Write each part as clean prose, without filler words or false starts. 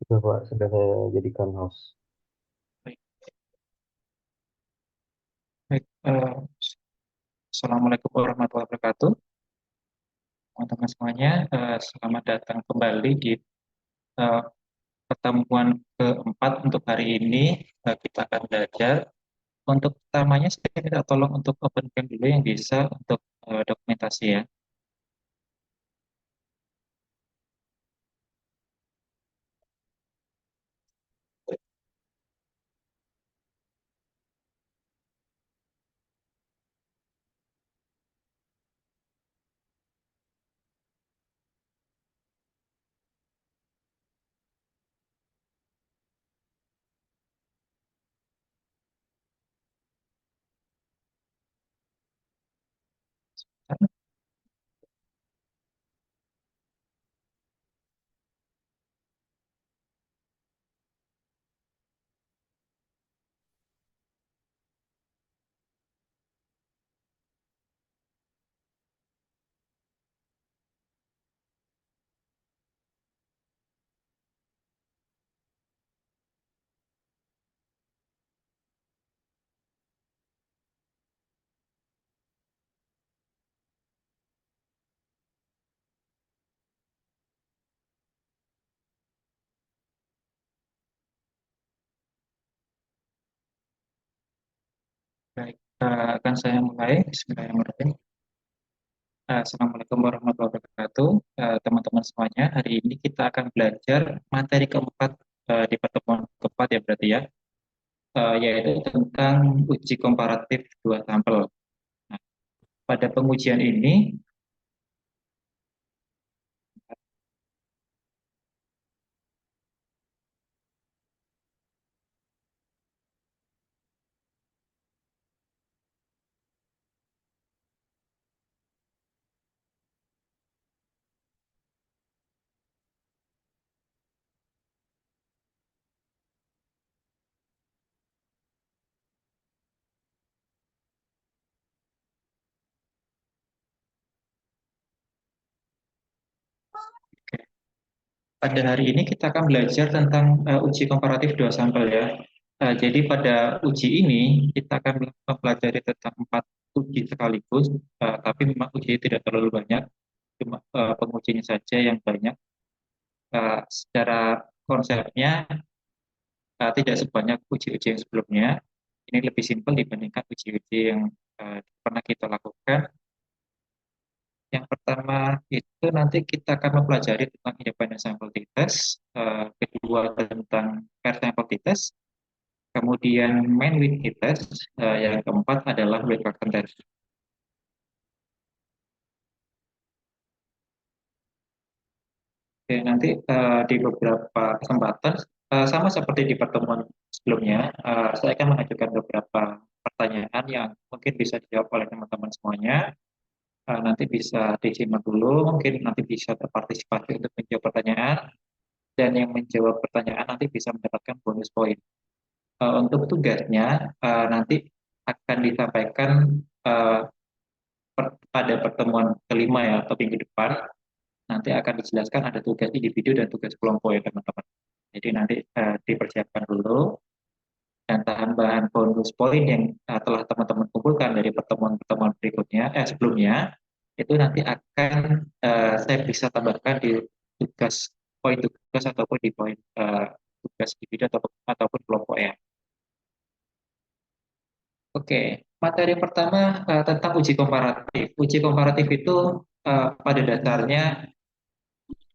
Sudah Pak, sudah saya jadikan host. Baik, baik. Assalamualaikum warahmatullahi wabarakatuh, teman-teman semuanya. Selamat datang kembali di eh, pertemuan keempat untuk hari ini. Kita akan belajar. Untuk pertamanya, saya minta tolong untuk open cam dulu yang bisa untuk dokumentasi ya. Baik, akan saya mulai. Bismillahirrahmanirrahim. Assalamualaikum warahmatullahi wabarakatuh, teman-teman semuanya. Hari ini kita akan belajar materi keempat di pertemuan keempat ya berarti ya, yaitu tentang uji komparatif dua sampel. Nah, pada pengujian ini, oke, pada hari ini kita akan belajar tentang uji komparatif dua sampel ya. Jadi pada uji ini kita akan mempelajari tentang empat uji sekaligus, tapi memang uji tidak terlalu banyak, cuma pengujinya saja yang banyak. Secara konsepnya tidak sebanyak uji-uji yang sebelumnya. Ini lebih simpel dibandingkan uji-uji yang pernah kita lakukan. Yang pertama itu nanti kita akan mempelajari tentang independent sample t-test, kedua tentang pair sample t-test, kemudian main with t-test, yang keempat adalah weight fraction test. Oke, nanti di beberapa kesempatan sama seperti di pertemuan sebelumnya, saya akan mengajukan beberapa pertanyaan yang mungkin bisa dijawab oleh teman-teman semuanya. Nanti bisa disimak dulu, mungkin nanti bisa berpartisipasi untuk menjawab pertanyaan, dan yang menjawab pertanyaan nanti bisa mendapatkan bonus poin. Untuk tugasnya nanti akan disampaikan eh, pada pertemuan kelima ya atau minggu depan. Nanti akan dijelaskan ada tugas individu dan tugas kelompok ya teman-teman. Jadi nanti dipersiapkan dulu, dan tambahan bonus poin yang telah teman-teman kumpulkan dari pertemuan-pertemuan berikutnya, sebelumnya, itu nanti akan saya bisa tambahkan di tugas poin tugas ataupun di poin tugas individu ataupun kelompok ya. Oke, materi pertama tentang uji komparatif. Uji komparatif itu pada dasarnya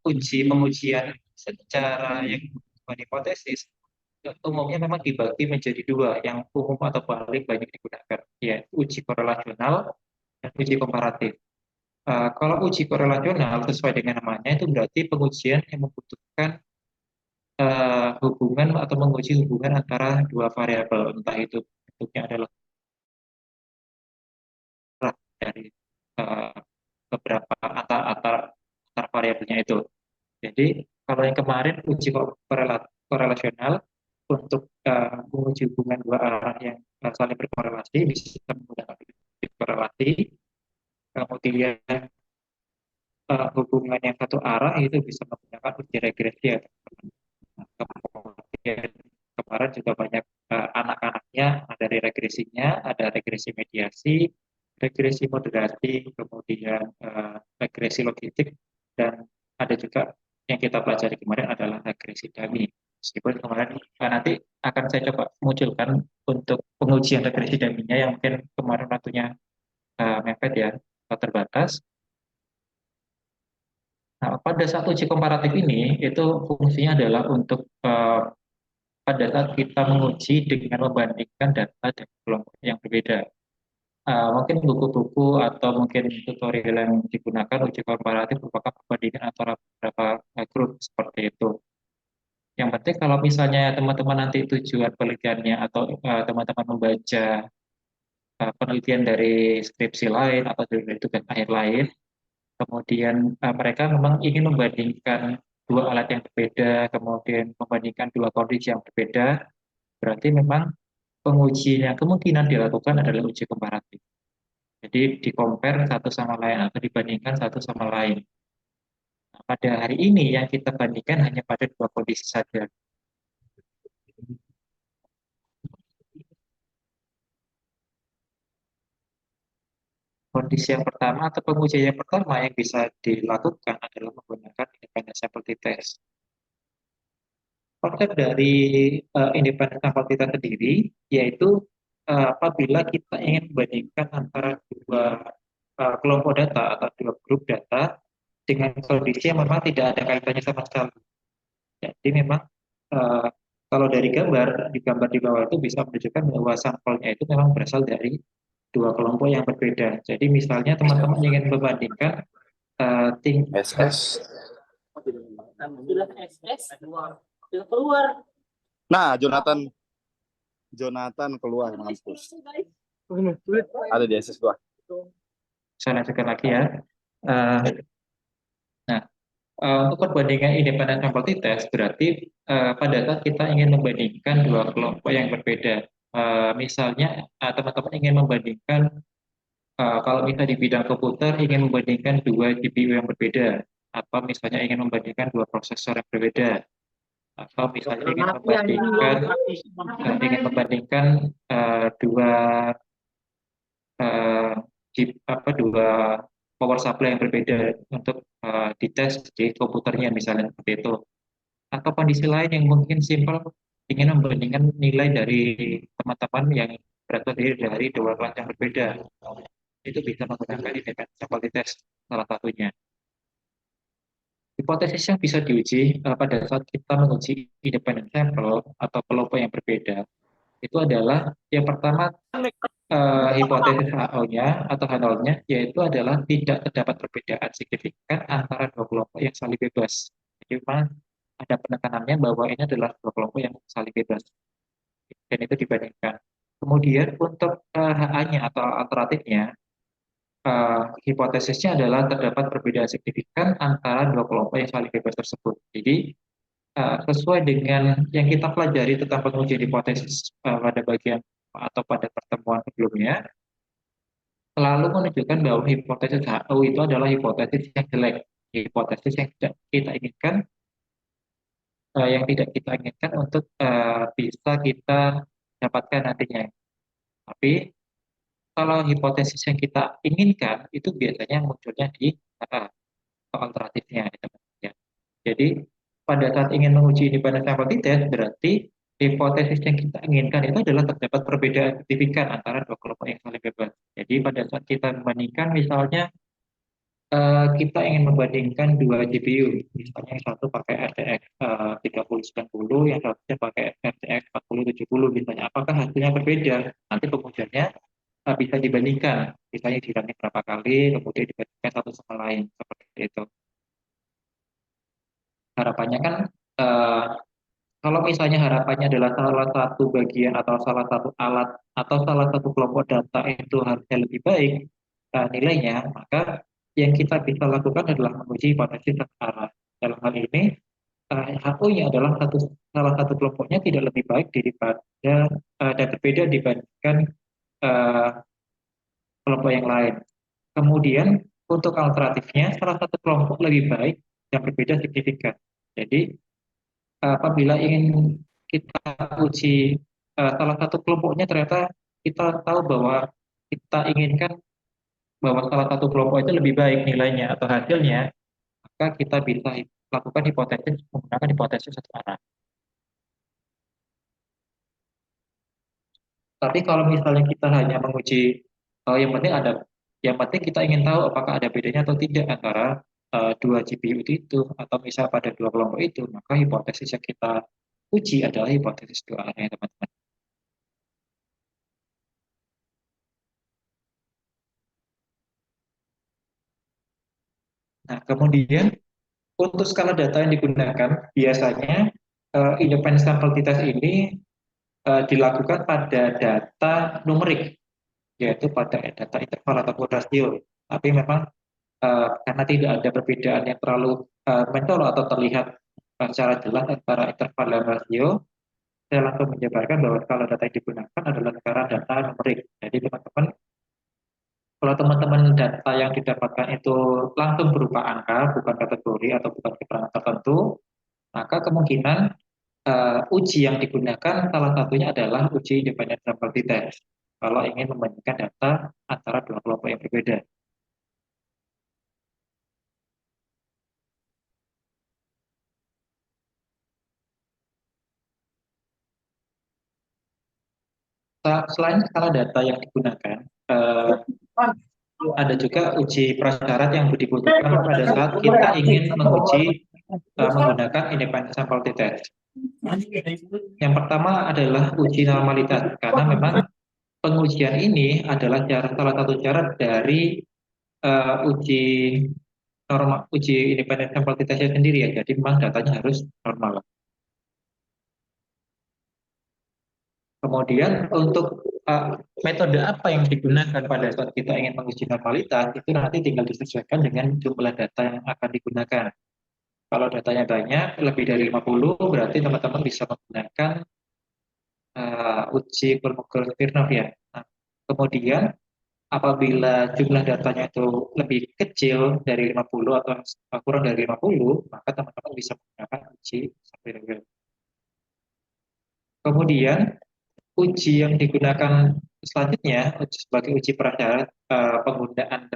pengujian secara yang bukan hipotesis umumnya memang dibagi menjadi dua, yang umum atau paling banyak digunakan, yaitu uji korelasional dan uji komparatif. Kalau uji korelasional sesuai dengan namanya itu berarti pengujian yang membutuhkan hubungan atau menguji hubungan antara dua variabel, entah itu bentuknya adalah dari uh, beberapa antar variabelnya itu. Jadi kalau yang kemarin uji korelasional untuk menguji hubungan dua arah yang saling berkorelasi bisa menggunakan uji korelasi. Kemudian hubungan yang satu arah itu bisa menggunakan uji regresi ya. kemudian kemarin juga banyak anak-anaknya, dari regresinya, ada regresi mediasi, regresi moderasi, kemudian regresi logistik, dan ada juga yang kita pelajari kemarin adalah regresi dummy. Meskipun kemarin nanti akan saya coba munculkan untuk pengujian regresi dummy-nya yang mungkin kemarin waktunya mepet ya, atau terbatas. Nah, pada saat uji komparatif ini, itu fungsinya adalah untuk pada saat kita menguji dengan membandingkan data dari kelompok yang berbeda. Mungkin buku-buku atau mungkin tutorial yang digunakan uji komparatif merupakan perbandingan antara beberapa grup seperti itu. Yang penting kalau misalnya teman-teman nanti tujuan penelitiannya atau teman-teman membaca penelitian dari skripsi lain atau dari tugas akhir lain, kemudian mereka memang ingin membandingkan dua alat yang berbeda, kemudian membandingkan dua kondisi yang berbeda, berarti memang pengujian yang kemungkinan dilakukan adalah uji komparatif. Jadi di-compare satu sama lain atau dibandingkan satu sama lain. Nah, pada hari ini yang kita bandingkan hanya pada dua kondisi saja. Kondisi yang pertama atau pengujian yang pertama yang bisa dilakukan adalah menggunakan independent sample test. Konsep dari independent sample test sendiri yaitu apabila kita ingin membandingkan antara dua kelompok data atau dua grup data dengan kondisi yang memang tidak ada kaitannya sama sekali. Jadi memang eh, kalau dari gambar, di gambar di bawah itu bisa menunjukkan bahwa sampelnya itu memang berasal dari dua kelompok yang berbeda. Jadi misalnya teman-teman ingin membandingkan tingkat SS. Sudah SS. Sudah keluar. Nah, Jonathan keluar mampus. Ada di SS gua. saya lanjutkan lagi ya. Eh, nah, untuk perbandingan independent sample test berarti pada saat kita ingin membandingkan dua kelompok yang berbeda. Misalnya teman-teman ingin membandingkan kalau misalnya di bidang komputer ingin membandingkan dua GPU yang berbeda, atau misalnya ingin membandingkan dua prosesor yang berbeda, atau misalnya ingin membandingkan dua eh, dua power supply yang berbeda untuk dites di komputernya misalnya seperti itu. Atau kondisi lain yang mungkin simpel ingin membandingkan nilai dari teman-teman yang berasal dari dua kelas yang berbeda. Itu bisa menggunakan independent sample test salah satunya. Hipotesis yang bisa diuji pada saat kita menguji independent sample atau kelompok yang berbeda itu adalah yang pertama hipotesis HO-nya atau H0-nya yaitu adalah tidak terdapat perbedaan signifikan antara dua kelompok yang saling bebas. Jadi memang ada penekanannya bahwa ini adalah dua kelompok yang saling bebas dan itu dibandingkan. Kemudian untuk HA-nya atau alternatifnya hipotesisnya adalah terdapat perbedaan signifikan antara dua kelompok yang saling bebas tersebut. Jadi sesuai dengan yang kita pelajari tentang pengujian hipotesis pada bagian atau pada pertemuan sebelumnya, selalu menunjukkan bahwa hipotesis HO itu adalah hipotesis yang jelek, hipotesis yang tidak kita inginkan, untuk bisa kita dapatkan nantinya. Tapi kalau hipotesis yang kita inginkan itu biasanya munculnya di alternatifnya, ya. Jadi pada saat ingin menguji independent sample test berarti hipotesis yang kita inginkan itu adalah terdapat perbedaan signifikan antara dua kelompok yang saling bebas. Jadi pada saat kita membandingkan misalnya kita ingin membandingkan dua GPU, misalnya yang satu pakai RTX 3090, yang satunya pakai RTX 4070 misalnya, apakah hasilnya berbeda? Nanti pengujiannya bisa dibandingkan, misalnya dirunning berapa kali, kemudian dibandingkan satu sama lain, seperti itu. Harapannya kan eh, kalau misalnya harapannya adalah salah satu bagian atau salah satu alat atau salah satu kelompok data itu harusnya lebih baik nilainya, maka yang kita bisa lakukan adalah menguji hipotesis setara. Dalam hal ini, HO-nya adalah salah satu kelompoknya tidak lebih baik daripada dan berbeda dibandingkan eh, kelompok yang lain. Kemudian untuk alternatifnya, salah satu kelompok lebih baik yang berbeda signifikan. Jadi apabila ingin kita uji salah satu kelompoknya ternyata kita tahu bahwa kita inginkan bahwa salah satu kelompok itu lebih baik nilainya atau hasilnya, maka kita bisa lakukan hipotesis menggunakan hipotesis satu arah. Tapi kalau misalnya kita hanya menguji, yang penting ada, yang penting kita ingin tahu apakah ada bedanya atau tidak antara dua GPU itu, atau misal pada dua kelompok itu, maka hipotesis yang kita uji adalah hipotesis dua arah ya teman-teman. Nah, kemudian untuk skala data yang digunakan, biasanya independent sample t-test ini dilakukan pada data numerik, yaitu pada data interval ataupun rasio. Tapi memang karena tidak ada perbedaan yang terlalu mencolok atau terlihat secara jelas antara interval dan rasio, saya langsung menjabarkan bahwa skala data yang digunakan adalah skala data numerik. Jadi teman-teman, kalau teman-teman data yang didapatkan itu langsung berupa angka, bukan kategori atau bukan keterangan tertentu, maka kemungkinan uji yang digunakan salah satunya adalah uji independent sample t-test. Kalau ingin membandingkan data antara dua kelompok yang berbeda. Selain skala data yang digunakan, ada juga uji prasyarat yang dibutuhkan pada saat kita ingin menguji menggunakan independent sample t-test. Yang pertama adalah uji normalitas, karena memang pengujian ini adalah salah satu cara dari uji uji independent sample t-testnya sendiri ya. Jadi memang datanya harus normal. Kemudian untuk metode apa yang digunakan pada saat kita ingin menguji normalitas itu nanti tinggal disesuaikan dengan jumlah data yang akan digunakan. Kalau datanya banyak, lebih dari 50, berarti teman-teman bisa menggunakan uji Kolmogorov-Smirnov ya. Nah, kemudian apabila jumlah datanya itu lebih kecil dari 50 atau kurang dari 50, maka teman-teman bisa menggunakan uji Sapir-Wheel. Kemudian uji yang digunakan selanjutnya sebagai uji prasyarat penggunaan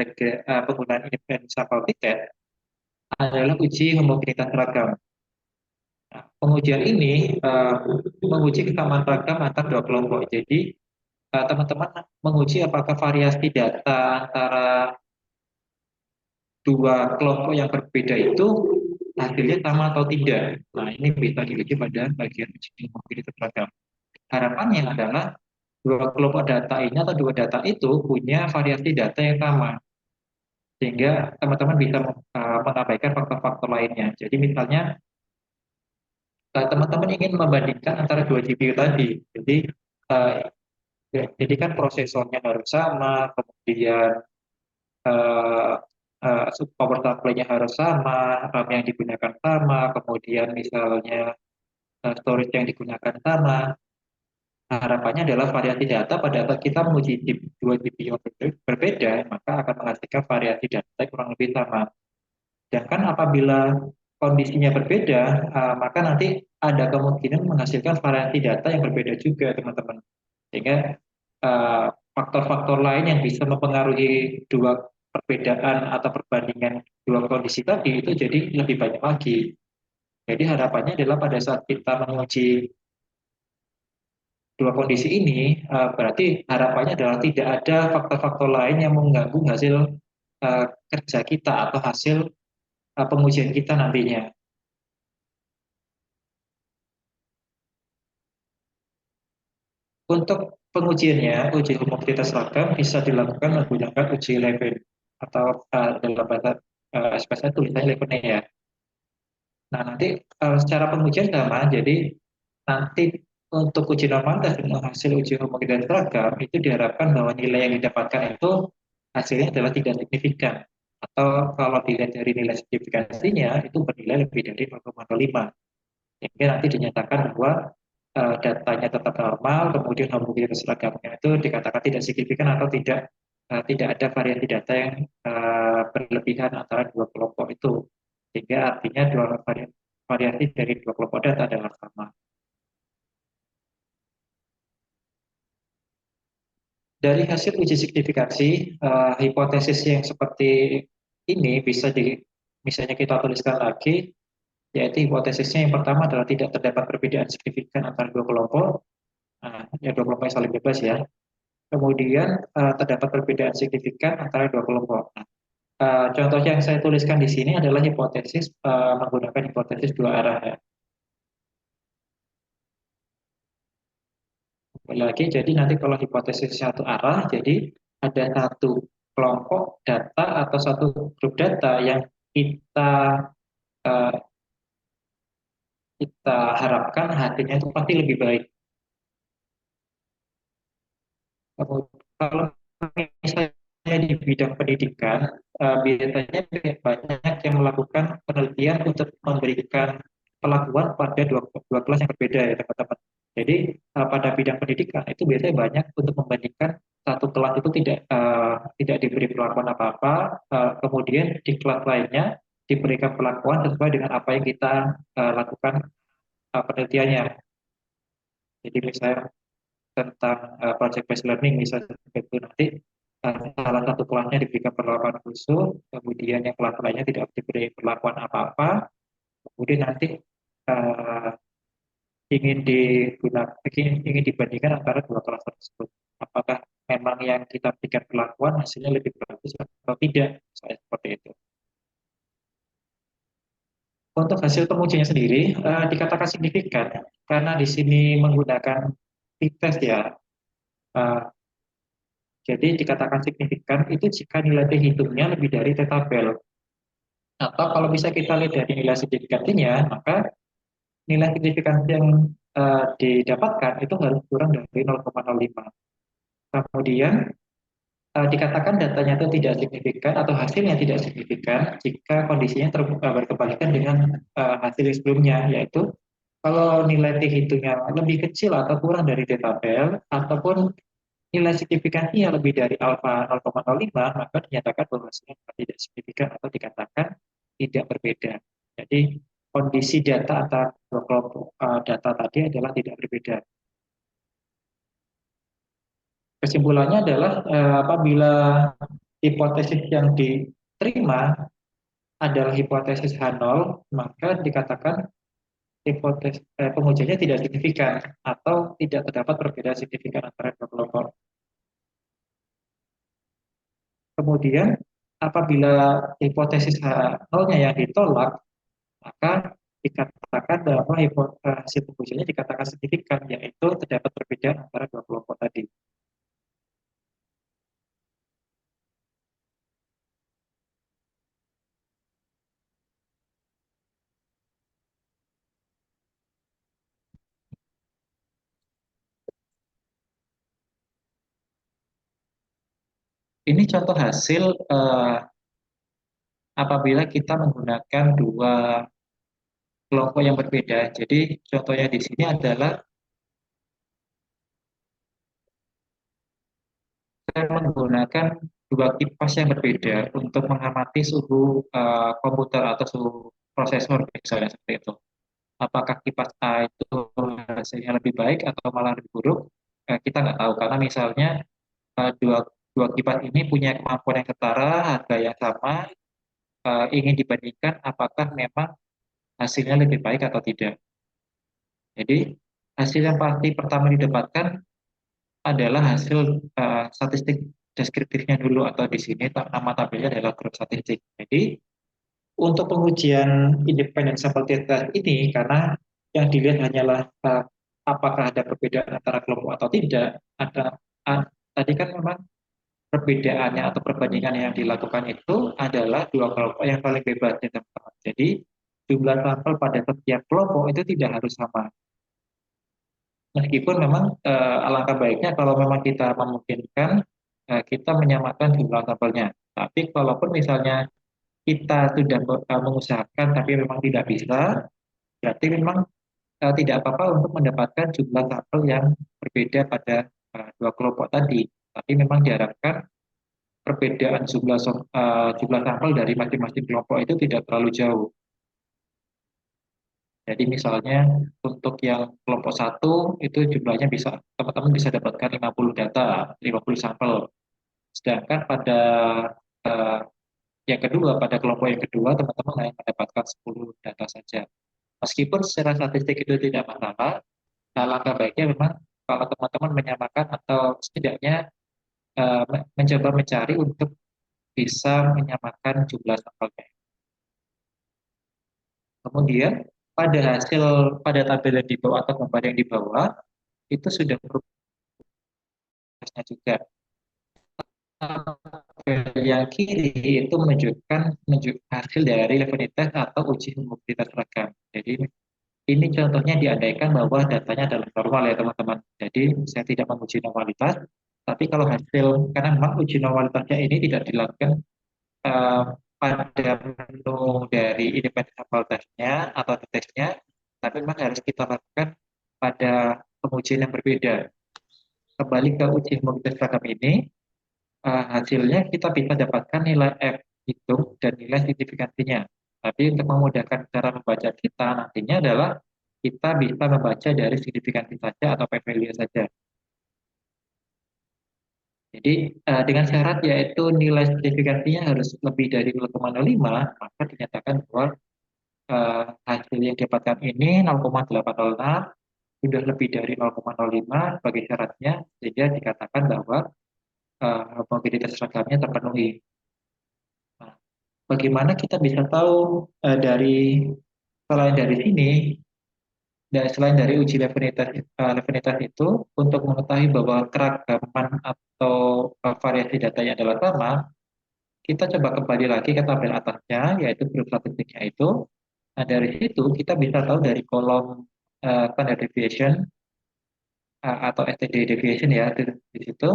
independent sample t-test adalah uji homogenitas ragam. Nah, pengujian ini menguji kesamaan ragam antar dua kelompok. Jadi teman-teman menguji apakah variasi data antara dua kelompok yang berbeda itu hasilnya sama atau tidak. Nah, ini bisa diuji pada bagian uji homogenitas ragam. Harapannya adalah dua kelompok data ini atau dua data itu punya variasi data yang sama, sehingga teman-teman bisa mengabaikan faktor-faktor lainnya. Jadi misalnya teman-teman ingin membandingkan antara dua GPU tadi, uh, jadi kan prosesornya harus sama, kemudian uh, power supply-nya harus sama, RAM yang digunakan sama, kemudian misalnya storage yang digunakan sama. Harapannya adalah variasi data pada saat kita menguji dua GPU berbeda, maka akan menghasilkan variasi data yang kurang lebih sama. Sedangkan apabila kondisinya berbeda, maka nanti ada kemungkinan menghasilkan variasi data yang berbeda juga, teman-teman. Sehingga eh, faktor-faktor lain yang bisa mempengaruhi dua perbedaan atau perbandingan dua kondisi tadi itu jadi lebih banyak lagi. Jadi harapannya adalah pada saat kita menguji dua kondisi ini, berarti harapannya adalah tidak ada faktor-faktor lain yang mengganggu hasil kerja kita atau hasil pengujian kita nantinya. Untuk pengujiannya, uji homogenitas ragam bisa dilakukan menggunakan uji Levin atau dalam bahasa SPSS tulisannya Levin ya. Nah, nanti secara pengujian sama, jadi nanti untuk uji normalitas dan hasil uji homogenitas ragam itu diharapkan bahwa nilai yang didapatkan itu hasilnya adalah tidak signifikan. Atau kalau dilihat dari nilai signifikansinya itu bernilai lebih dari 0,05. Sehingga nanti dinyatakan bahwa datanya tetap normal, kemudian homogenitas ragamnya itu dikatakan tidak signifikan atau tidak ada variasi data yang berlebihan antara dua kelompok itu. Sehingga artinya dua variasi dari dua kelompok data adalah sama. Dari hasil uji signifikansi, hipotesis yang seperti ini misalnya kita tuliskan lagi, yaitu hipotesisnya yang pertama adalah tidak terdapat perbedaan signifikan antara dua kelompok, ya dua kelompok yang saling bebas ya. Kemudian terdapat perbedaan signifikan antara dua kelompok. Contoh yang saya tuliskan di sini adalah hipotesis menggunakan hipotesis dua arah ya. Lagi, jadi nanti kalau hipotesis satu arah, jadi ada satu kelompok data atau satu grup data yang kita eh, kita harapkan hasilnya itu pasti lebih baik. Kalau misalnya di bidang pendidikan, biasanya banyak yang melakukan penelitian untuk memberikan perlakuan pada dua kelas yang berbeda ya teman-teman. Jadi pada bidang pendidikan itu biasanya banyak untuk membandingkan satu kelas itu tidak diberi perlakuan apa-apa, kemudian di kelas lainnya diberikan perlakuan sesuai dengan apa yang kita lakukan penelitiannya. Jadi misalnya tentang project based learning misalnya itu nanti salah satu kelasnya diberikan perlakuan khusus, kemudian yang kelas lainnya tidak diberi perlakuan apa-apa, kemudian nanti uh, ingin dibandingkan antara dua kelas tersebut. Apakah memang yang kita berikan perlakuan hasilnya lebih bagus atau tidak, saya seperti itu. Untuk hasil pengujiannya sendiri dikatakan signifikan karena di sini menggunakan t-test ya. Uh, Jadi dikatakan signifikan itu jika nilai T hitungnya lebih dari T tabel. Atau kalau bisa kita lihat dari nilai signifikansinya, maka nilai signifikansi yang didapatkan itu harus kurang dari 0,05. Kemudian dikatakan datanya itu tidak signifikan atau hasilnya tidak signifikan jika kondisinya berkebalikan dengan hasil sebelumnya, yaitu kalau nilai T hitungnya lebih kecil atau kurang dari T tabel, ataupun nilai signifikansinya lebih dari alfa 0,05, maka dinyatakan bahwa hasilnya tidak signifikan atau dikatakan tidak berbeda. Jadi kondisi data antara dua kelompok data tadi adalah tidak berbeda. Kesimpulannya adalah apabila hipotesis yang diterima adalah hipotesis H0, maka dikatakan hipotesis pengujiannya tidak signifikan atau tidak terdapat perbedaan signifikan antara dua kelompok. Kemudian apabila hipotesis H0-nya yang ditolak, maka dikatakan bahwa hasil pengujiannya dikatakan signifikan, yaitu terdapat perbedaan antara dua kelompok tadi. Ini contoh hasil apabila kita menggunakan dua kelompok yang berbeda. Jadi contohnya di sini adalah saya menggunakan dua kipas yang berbeda untuk mengamati suhu komputer atau suhu prosesor misalnya seperti itu. Apakah kipas A itu hasilnya lebih baik atau malah lebih buruk? Kita nggak tahu karena misalnya dua dua kipas ini punya kemampuan yang setara, harga yang sama, ingin dibandingkan apakah memang hasilnya lebih baik atau tidak. Jadi hasil yang pasti pertama didapatkan adalah hasil statistik deskriptifnya dulu atau di sini nama tabelnya adalah grup statistik. Jadi untuk pengujian independent sample test ini karena yang dilihat hanyalah apakah ada perbedaan antara kelompok atau tidak, ada tadi kan memang perbedaannya atau perbandingan yang dilakukan itu adalah dua kelompok yang paling bebas ya teman-teman. Jadi jumlah sampel pada setiap kelompok itu tidak harus sama. Meskipun memang alangkah baiknya kalau memang kita memungkinkan kita menyamakan jumlah sampelnya. Tapi kalaupun misalnya kita sudah mengusahakan tapi memang tidak bisa, berarti memang tidak apa-apa untuk mendapatkan jumlah sampel yang berbeda pada dua kelompok tadi. Tapi memang diharapkan perbedaan jumlah sampel dari masing-masing kelompok itu tidak terlalu jauh. Jadi misalnya untuk yang kelompok satu itu jumlahnya bisa teman-teman bisa dapatkan 50 data, 50 sampel. Sedangkan pada eh, yang kedua, pada kelompok yang kedua teman-teman hanya mendapatkan 10 data saja. Meskipun secara statistik itu tidak masalah, nah langkah baiknya memang kalau teman-teman menyamakan atau setidaknya mencoba mencari untuk bisa menyamakan jumlah sampelnya. Kemudian pada tabel yang di bawah atau gambar yang di bawah itu sudah progresnya juga. Tabel yang kiri itu menunjukkan hasil dari Levenites atau uji homogeneitas seragam. Jadi ini contohnya diandaikan bahwa datanya adalah normal ya teman-teman. Jadi saya tidak menguji normalitas, tapi kalau hasil karena memang uji normalitasnya ini tidak dilakukan eh, pada menu dari independent sample testnya atau tesnya, tapi memang harus kita lakukan pada pengujian yang berbeda. Kembali ke uji homogeneitas seragam ini, hasilnya kita bisa dapatkan nilai F hitung dan nilai signifikansinya. Tapi untuk memudahkan cara membaca kita nantinya adalah kita bisa membaca dari signifikansi saja atau p-value saja. Jadi dengan syarat yaitu nilai signifikansinya harus lebih dari 0,05, maka dinyatakan bahwa hasil yang didapatkan ini 0,806 sudah lebih dari 0,05 sebagai syaratnya, sehingga dikatakan bahwa homogenitas seragamnya terpenuhi. Nah, bagaimana kita bisa tahu selain dari sini, dan selain dari uji Levenitas itu, untuk mengetahui bahwa keragaman atau variasi datanya adalah sama, kita coba kembali lagi ke tabel atasnya, yaitu grup statistiknya itu. Nah, dari situ kita bisa tahu dari kolom standard deviation atau STD deviation ya di situ.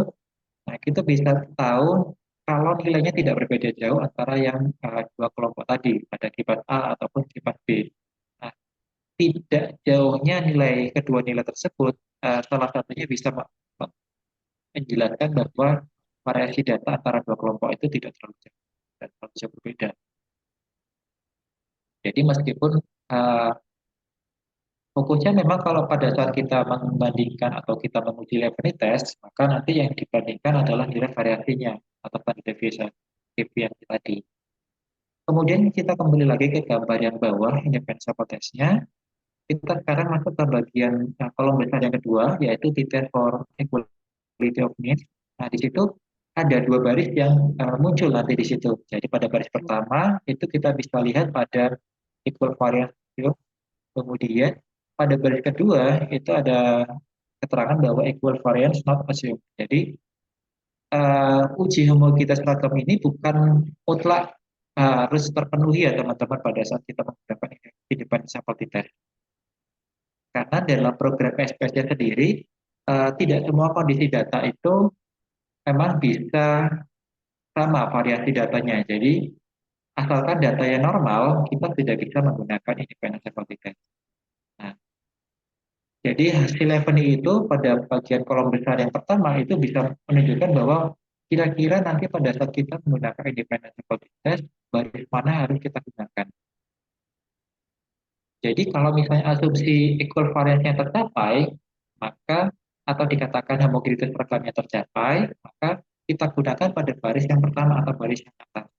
Nah, kita bisa tahu kalau nilainya tidak berbeda jauh antara yang dua kelompok tadi, pada kipas A ataupun kipas B. Nah, tidak jauhnya kedua nilai tersebut, salah satunya bisa menjelaskan bahwa variasi data antara dua kelompok itu tidak terlalu jauh dan terlalu jauh berbeda. Jadi meskipun uh, fokusnya memang kalau pada saat kita membandingkan atau kita menguji Levene test, maka nanti yang dibandingkan adalah nilai variasinya atau standar deviasi tadi. Kemudian kita kembali lagi ke gambar yang bawah, independent sample test-nya. Kita sekarang masuk ke bagian kolom besar yang kedua, yaitu detail for equality of means. Nah, di situ ada dua baris yang muncul nanti di situ. Jadi pada baris pertama itu kita bisa lihat pada equal variance ratio. Kemudian pada baris kedua itu ada keterangan bahwa equal variance not assumed. Jadi uji homogeneitas seragam ini bukan mutlak harus terpenuhi ya teman-teman pada saat kita menggunakan independent sample test. Karena dalam program SPS sendiri tidak semua kondisi data itu memang bisa sama variasi datanya. Jadi asalkan datanya normal, kita tidak bisa menggunakan independent sample test. Nah, jadi hasil Levene itu pada bagian kolom besar yang pertama itu bisa menunjukkan bahwa kira-kira nanti pada saat kita menggunakan independent sample test, baris mana harus kita gunakan. Jadi kalau misalnya asumsi equal variance-nya tercapai, maka atau dikatakan homogeneitas programnya tercapai, maka kita gunakan pada baris yang pertama atau baris yang atas.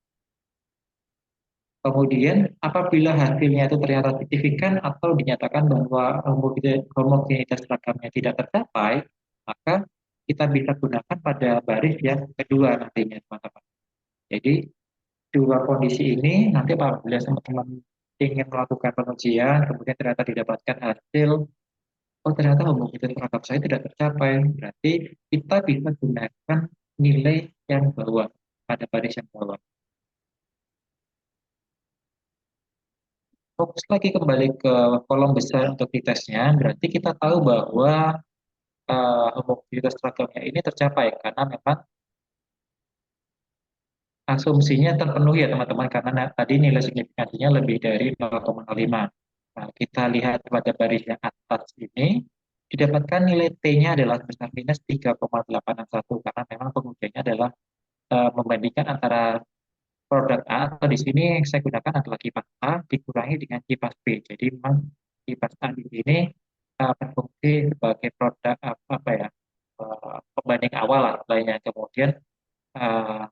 Kemudian apabila hasilnya itu ternyata signifikan atau dinyatakan bahwa homogeneitas seragamnya tidak tercapai, maka kita bisa gunakan pada baris yang kedua nantinya, teman-teman. Jadi dua kondisi ini nanti apabila teman-teman ingin melakukan pengujian, kemudian ternyata didapatkan hasil, oh ternyata homogeneitas seragam saya tidak tercapai, berarti kita bisa gunakan nilai yang bawah pada baris yang bawah. Fokus lagi kembali ke kolom besar untuk ditesnya, berarti kita tahu bahwa homogeneitas seragamnya ini tercapai karena memang asumsinya terpenuhi ya teman-teman, karena tadi nilai signifikansinya lebih dari 0,05. Nah, kita lihat pada baris yang atas ini, didapatkan nilai T-nya adalah sebesar minus 3,861 karena memang pengujiannya adalah membandingkan antara produk A atau di sini yang saya gunakan adalah kipas A dikurangi dengan kipas B. Jadi memang kipas A di sini berfungsi sebagai produk apa ya, pembanding awal lah lainnya. Kemudian uh,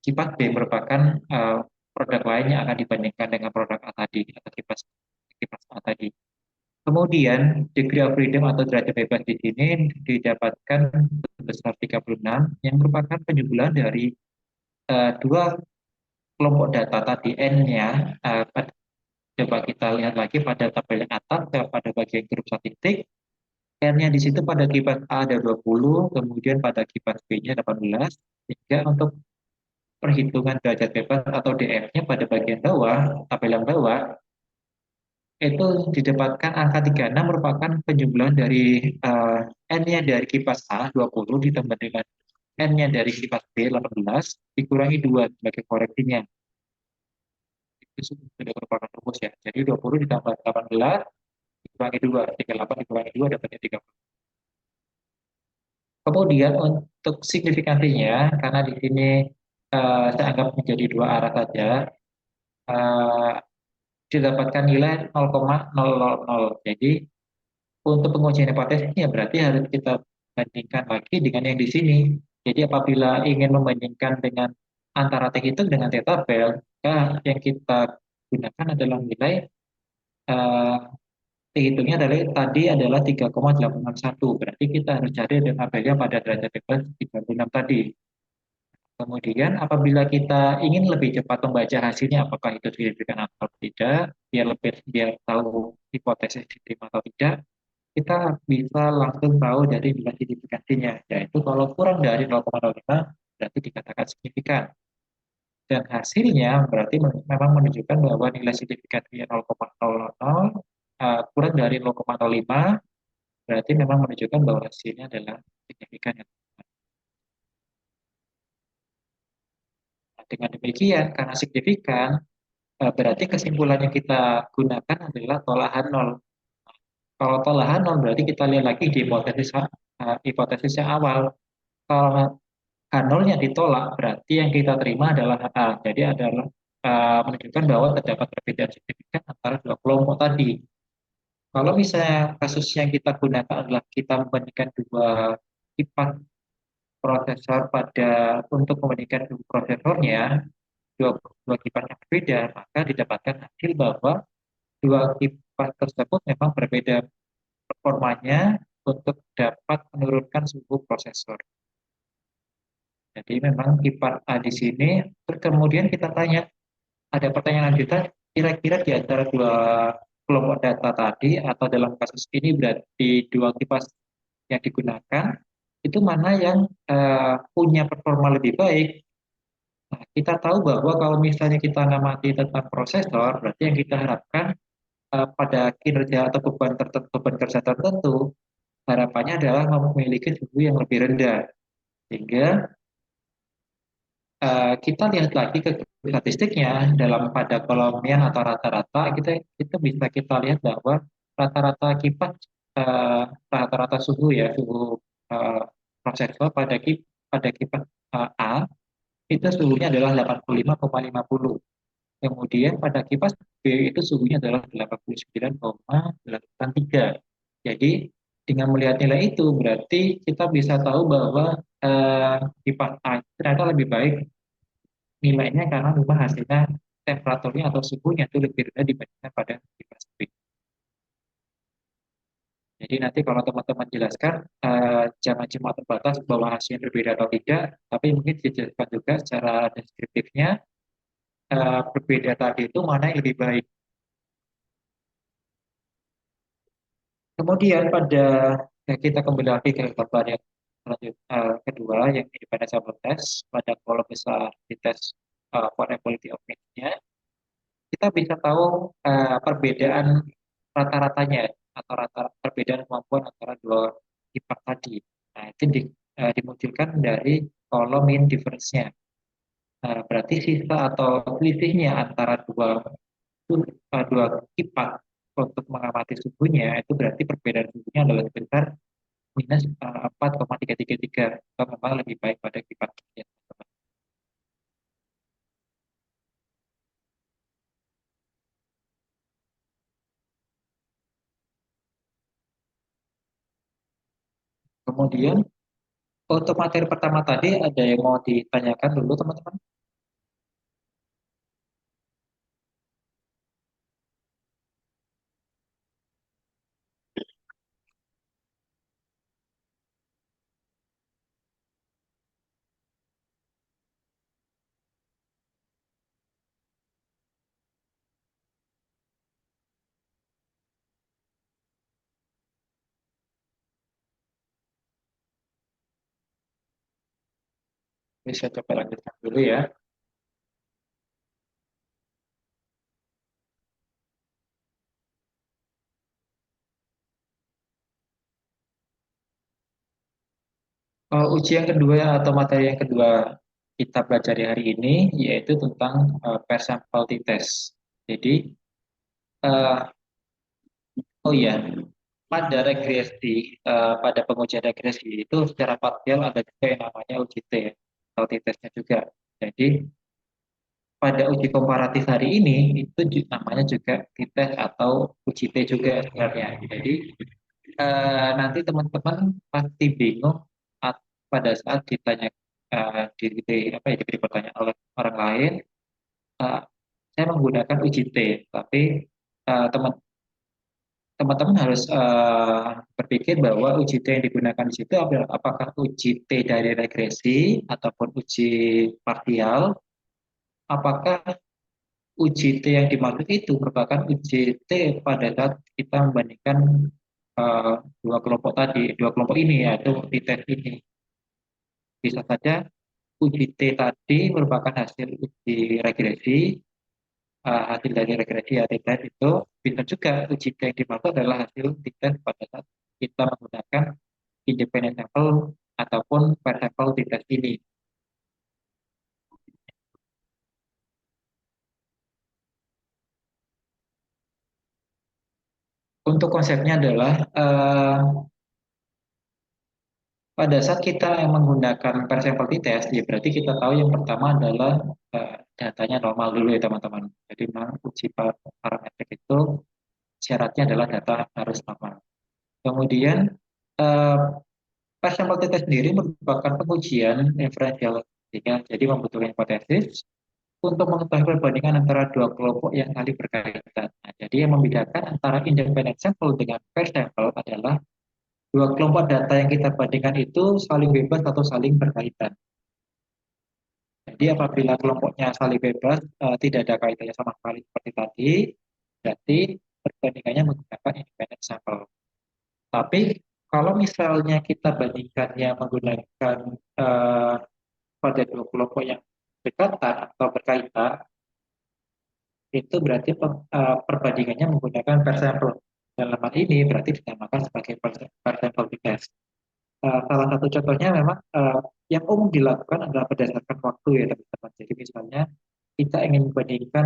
kipas B merupakan produk lain yang akan dibandingkan dengan produk A tadi atau kipas kipas A tadi. Kemudian degree of freedom atau derajat bebas di sini didapatkan sebesar 36 yang merupakan penjumlahan dari dua kelompok data tadi N-nya. Coba kita lihat lagi pada tabel yang atas, pada bagian grup statistik. N-nya di situ pada kipas A ada 20, kemudian pada kipas B-nya 18, sehingga untuk perhitungan derajat bebas atau DF-nya pada bagian bawah, tabel yang bawah, itu didapatkan angka 36 merupakan penjumlahan dari N-nya dari kipas A 20 ditambah dengan N-nya dari kipas B 18 dikurangi 2 sebagai koreksinya. Itu sudah merupakan rumus ya. Jadi 20 ditambah 18 dikurangi 2, 38 dikurangi 2 dapatnya 30. Kemudian untuk signifikansinya, karena di sini saya anggap menjadi dua arah saja, uh, didapatkan nilai 0,000. Jadi untuk pengujian hipotesisnya berarti harus kita bandingkan lagi dengan yang di sini. Jadi apabila ingin membandingkan dengan antara T hitung dengan T tabel, maka yang kita gunakan adalah nilai uh, T hitungnya adalah 3,861. Berarti kita harus cari tabelnya pada derajat bebas 36 tadi. Kemudian apabila kita ingin lebih cepat membaca hasilnya apakah itu signifikan atau tidak, biar tahu hipotesis diterima atau tidak, kita bisa langsung tahu dari nilai signifikansinya, yaitu kalau kurang dari 0,05 berarti dikatakan signifikan. Dan hasilnya berarti memang menunjukkan bahwa nilai signifikansinya 0,00, kurang dari 0,05 berarti memang menunjukkan bahwa hasilnya adalah signifikan. Nah, dengan demikian, karena signifikan, berarti kesimpulan yang kita gunakan adalah tolakan nol. Kalau tolakan nol berarti kita lihat lagi di hipotesis yang awal. Kalau H0-nya ditolak, berarti yang kita terima adalah A. Jadi adalah menunjukkan bahwa terdapat perbedaan signifikan antara dua kelompok tadi. Kalau misalnya kasus yang kita gunakan adalah kita membandingkan dua kipas prosesor untuk membandingkan dua prosesornya, dua kipas yang berbeda, maka didapatkan hasil bahwa dua kipas tersebut memang berbeda performanya untuk dapat menurunkan suhu prosesor. Jadi memang kipas A di sini, terus kemudian kita tanya, ada pertanyaan lanjutan, kira-kira di antara dua kelompok data tadi, atau dalam kasus ini berarti dua kipas yang digunakan, itu mana yang punya performa lebih baik. Nah, kita tahu bahwa kalau misalnya kita ngamati tentang prosesor, berarti yang kita harapkan pada kinerja atau beban kerja tertentu, harapannya adalah memiliki suhu yang lebih rendah. Sehingga kita lihat lagi ke statistiknya dalam pada kolomnya atau rata-rata kita bisa kita lihat bahwa rata-rata kipas rata-rata suhu ya suhu eh, prosesor pada kipas A itu suhunya adalah 85,50. Kemudian pada kipas B itu suhunya adalah 89,83. Jadi dengan melihat nilai itu berarti kita bisa tahu bahwa kipas A ternyata lebih baik nilainya karena memang hasilnya temperaturnya atau suhunya itu lebih rendah dibandingkan pada kipas B. Jadi nanti kalau teman-teman jelaskan, jangan cuma terbatas bahwa hasilnya berbeda atau tidak, tapi mungkin dijelaskan juga secara deskriptifnya, berbeda tadi itu mana yang lebih baik. Kemudian kita kembali lagi ke gambar yang kedua, yang independent sample test, pada kolom besar di tes vulnerability of mix-nya, kita bisa tahu perbedaan rata-ratanya atau perbedaan kemampuan antara dua kipas tadi. Nah, itu dimunculkan dari kolom mean difference-nya. Berarti sisa atau selisihnya antara dua kipas untuk mengamati suhunya itu berarti perbedaan suhunya adalah sebesar minus 4,333 atau memang lebih baik pada kipas ya. Kemudian untuk materi pertama tadi ada yang mau ditanyakan dulu teman-teman? Bisa coba lanjutkan dulu ya. Uji yang kedua atau materi yang kedua kita pelajari hari ini yaitu tentang personality test. Jadi, eh, oh iya, pada regresi, pada pengujian regresi itu secara parsial ada juga yang namanya uji T, atau T-testnya juga. Jadi, pada uji komparatif hari ini itu namanya juga T-test atau uji T juga sebenarnya. Jadi, nanti teman-teman pasti bingung pada saat ditanya apa ya, diberi pertanyaan oleh orang lain, eh, saya menggunakan uji T, tapi teman teman-teman harus berpikir bahwa uji T yang digunakan di situ adalah apakah uji T dari regresi ataupun uji parsial, apakah uji T yang dimaksud itu merupakan uji T pada saat kita membandingkan eh, dua kelompok ini yaitu di tes ini. Bisa saja uji T tadi merupakan hasil uji regresi, hasil dari regresi ya tes itu bisa juga uji T yang dimaksud adalah hasil tes pada saat kita menggunakan independent sample ataupun per sampel di tes ini. Untuk konsepnya adalah pada saat kita yang menggunakan per sampel di tes, ya berarti kita tahu yang pertama adalah datanya normal dulu ya teman-teman. Jadi memang uji parametrik itu syaratnya adalah data harus normal. Kemudian eh, per sampel di tes sendiri merupakan pengujian inferensial, jadi membutuhkan hipotesis untuk mengetahui perbandingan antara dua kelompok yang saling berkaitan. Nah, jadi yang membedakan antara independent sample dengan pair sample adalah dua kelompok data yang kita bandingkan itu saling bebas atau saling berkaitan. Jadi apabila kelompoknya saling bebas, tidak ada kaitannya sama sekali seperti tadi, berarti perbandingannya menggunakan independent sample. Tapi kalau misalnya kita bandingkannya menggunakan uh, pada dua kelompok yang berdekatan atau berkaitan, itu berarti perbandingannya menggunakan per sampel. Dalam hal ini berarti dinamakan sebagai per sampel bias. Salah satu contohnya memang yang umum dilakukan adalah berdasarkan waktu ya teman-teman. Jadi misalnya kita ingin membandingkan,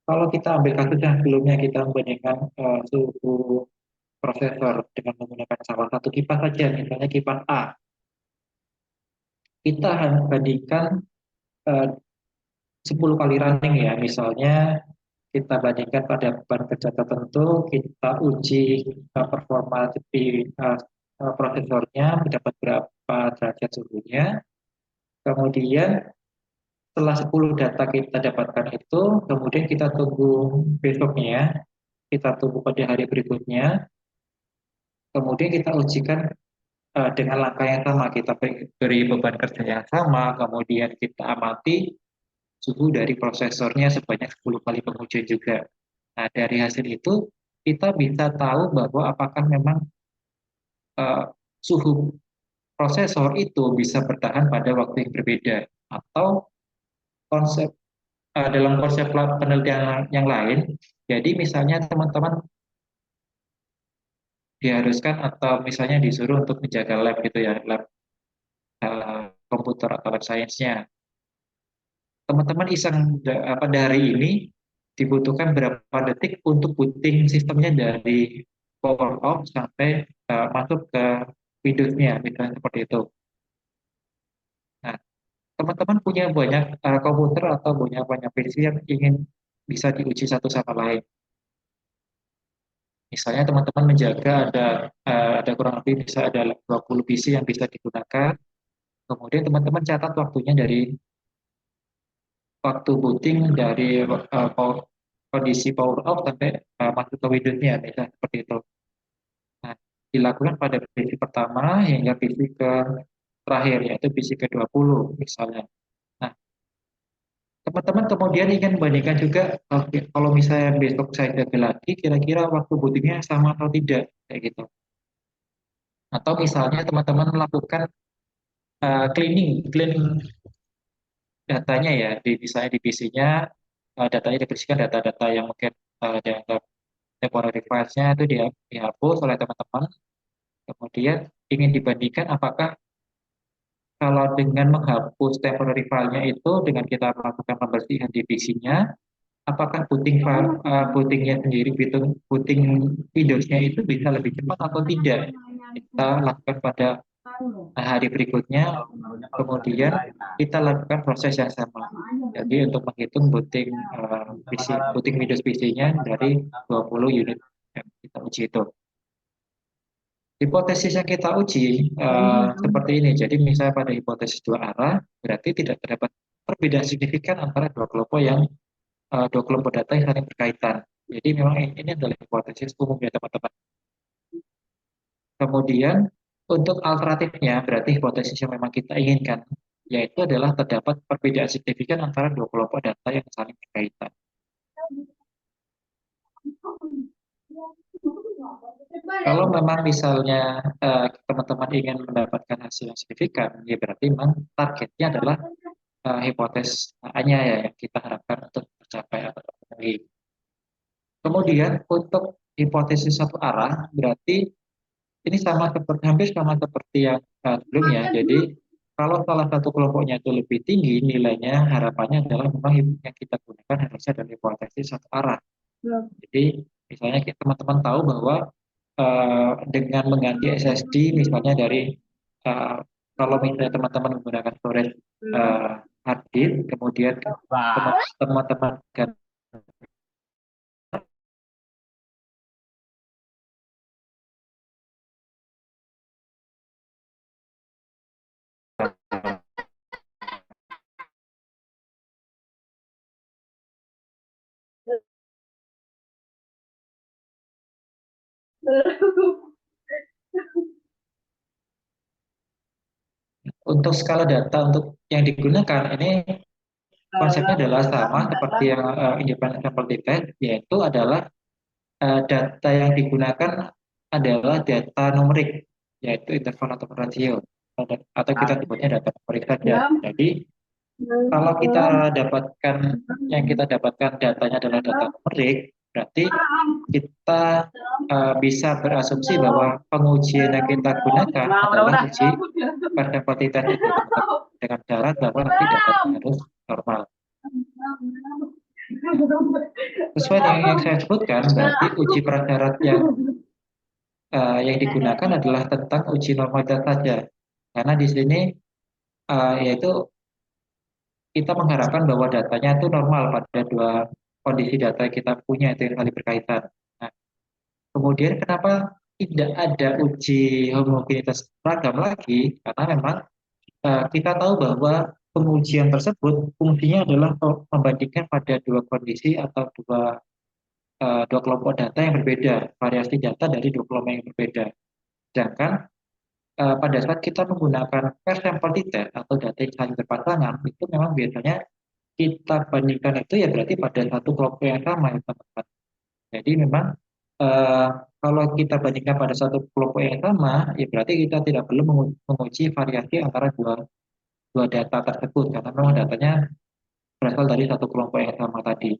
kalau kita ambil kasus yang sebelumnya kita membandingkan suhu prosesor dengan menggunakan salah satu kipas saja, misalnya kipas A, kita harus bandingkan eh, 10 kali running ya, misalnya kita bandingkan pada beban kerja tertentu, kita uji performa di prosesornya, mendapat berapa derajat suhunya, kemudian setelah 10 data kita dapatkan itu, kemudian kita tunggu besoknya, kita tunggu pada hari berikutnya, kemudian kita ujikan dengan langkah yang sama, kita beri beban kerja yang sama, kemudian kita amati suhu dari prosesornya sebanyak 10 kali pengujian juga. Nah, dari hasil itu kita bisa tahu bahwa apakah memang uh, suhu prosesor itu bisa bertahan pada waktu yang berbeda atau konsep dalam konsep penelitian yang lain. Jadi misalnya teman-teman diharuskan atau misalnya disuruh untuk menjaga lab gitu ya, lab komputer atau lab sainsnya. Teman-teman iseng pada hari ini dibutuhkan berapa detik untuk booting sistemnya dari power off sampai masuk ke Windows-nya, misalnya seperti itu. Nah, teman-teman punya banyak komputer atau punya banyak PC yang ingin bisa diuji satu sama lain. Misalnya teman-teman menjaga ada kurang lebih bisa ada 20 PC yang bisa digunakan. Kemudian teman-teman catat waktunya dari waktu booting dari kondisi power off sampai masuk ke Windows-nya, misalnya seperti itu. Nah, dilakukan pada PC pertama hingga PC ke terakhir, yaitu PC ke-20 misalnya. Nah, teman-teman kemudian ingin membandingkan juga, oke, kalau misalnya besok saya jaga lagi, kira-kira waktu bootingnya sama atau tidak, kayak gitu. Atau misalnya teman-teman melakukan clean datanya ya, misalnya di PC-nya, datanya dibersihkan, data-data yang mungkin dianggap temporary files-nya itu dihapus oleh teman-teman. Kemudian ingin dibandingkan apakah kalau dengan menghapus temporary file-nya itu dengan kita melakukan pembersihan di PC-nya, apakah bootingnya sendiri, booting Windows-nya itu bisa lebih cepat atau tidak? Kita lakukan pada hari berikutnya, kemudian kita lakukan proses yang sama. Jadi untuk menghitung booting Windows PC-nya dari 20 unit yang kita uji itu. Hipotesis yang kita uji seperti ini. Jadi misalnya pada hipotesis dua arah, berarti tidak terdapat perbedaan signifikan antara dua kelompok data yang saling berkaitan. Jadi memang ini adalah hipotesis umum ya teman-teman. Kemudian untuk alternatifnya, berarti hipotesis yang memang kita inginkan, yaitu adalah terdapat perbedaan signifikan antara dua kelompok data yang saling berkaitan. Kalau memang misalnya teman-teman ingin mendapatkan hasil yang signifikan, ya berarti memang targetnya adalah hipotesis A-nya ya yang kita harapkan untuk tercapai atau terpenuhi. Kemudian untuk hipotesis satu arah, berarti ini hampir sama seperti yang sebelumnya. Jadi kalau salah satu kelompoknya itu lebih tinggi nilainya, harapannya adalah memang yang kita gunakan harusnya adalah hipotesis satu arah. Jadi misalnya teman-teman tahu bahwa dengan mengganti SSD misalnya dari uh, kalau misalnya teman-teman menggunakan storage hard disk, kemudian teman-teman ganti untuk skala data untuk yang digunakan ini konsepnya adalah sama seperti yang independent sample defect, yaitu adalah data yang digunakan adalah data numerik, yaitu interval atau ratio, atau kita sebutnya data numerik saja. Jadi kalau kita dapatkan datanya adalah data numerik, berarti kita bisa berasumsi bahwa pengujian yang kita gunakan adalah uji variability test itu dengan syarat bahwa nanti datanya harus normal. Sesuai dengan yang saya sebutkan, berarti uji prasyarat yang digunakan adalah tentang uji normalitas saja. Karena di sini yaitu kita mengharapkan bahwa datanya itu normal pada dua kondisi data yang kita punya itu yang saling berkaitan. Nah, kemudian kenapa tidak ada uji homogenitas ragam lagi? Karena memang kita tahu bahwa pengujian tersebut fungsinya adalah membandingkan pada dua kondisi atau dua kelompok data yang berbeda, variasi data dari dua kelompok yang berbeda. Sedangkan pada saat kita menggunakan per sampel test atau data yang saling berpasangan, itu memang biasanya kita bandingkan itu ya berarti pada satu kelompok yang sama ya teman-teman. Jadi memang eh, kalau kita bandingkan pada satu kelompok yang sama, ya berarti kita tidak perlu menguji variasi antara dua data tersebut karena memang datanya berasal dari satu kelompok yang sama tadi.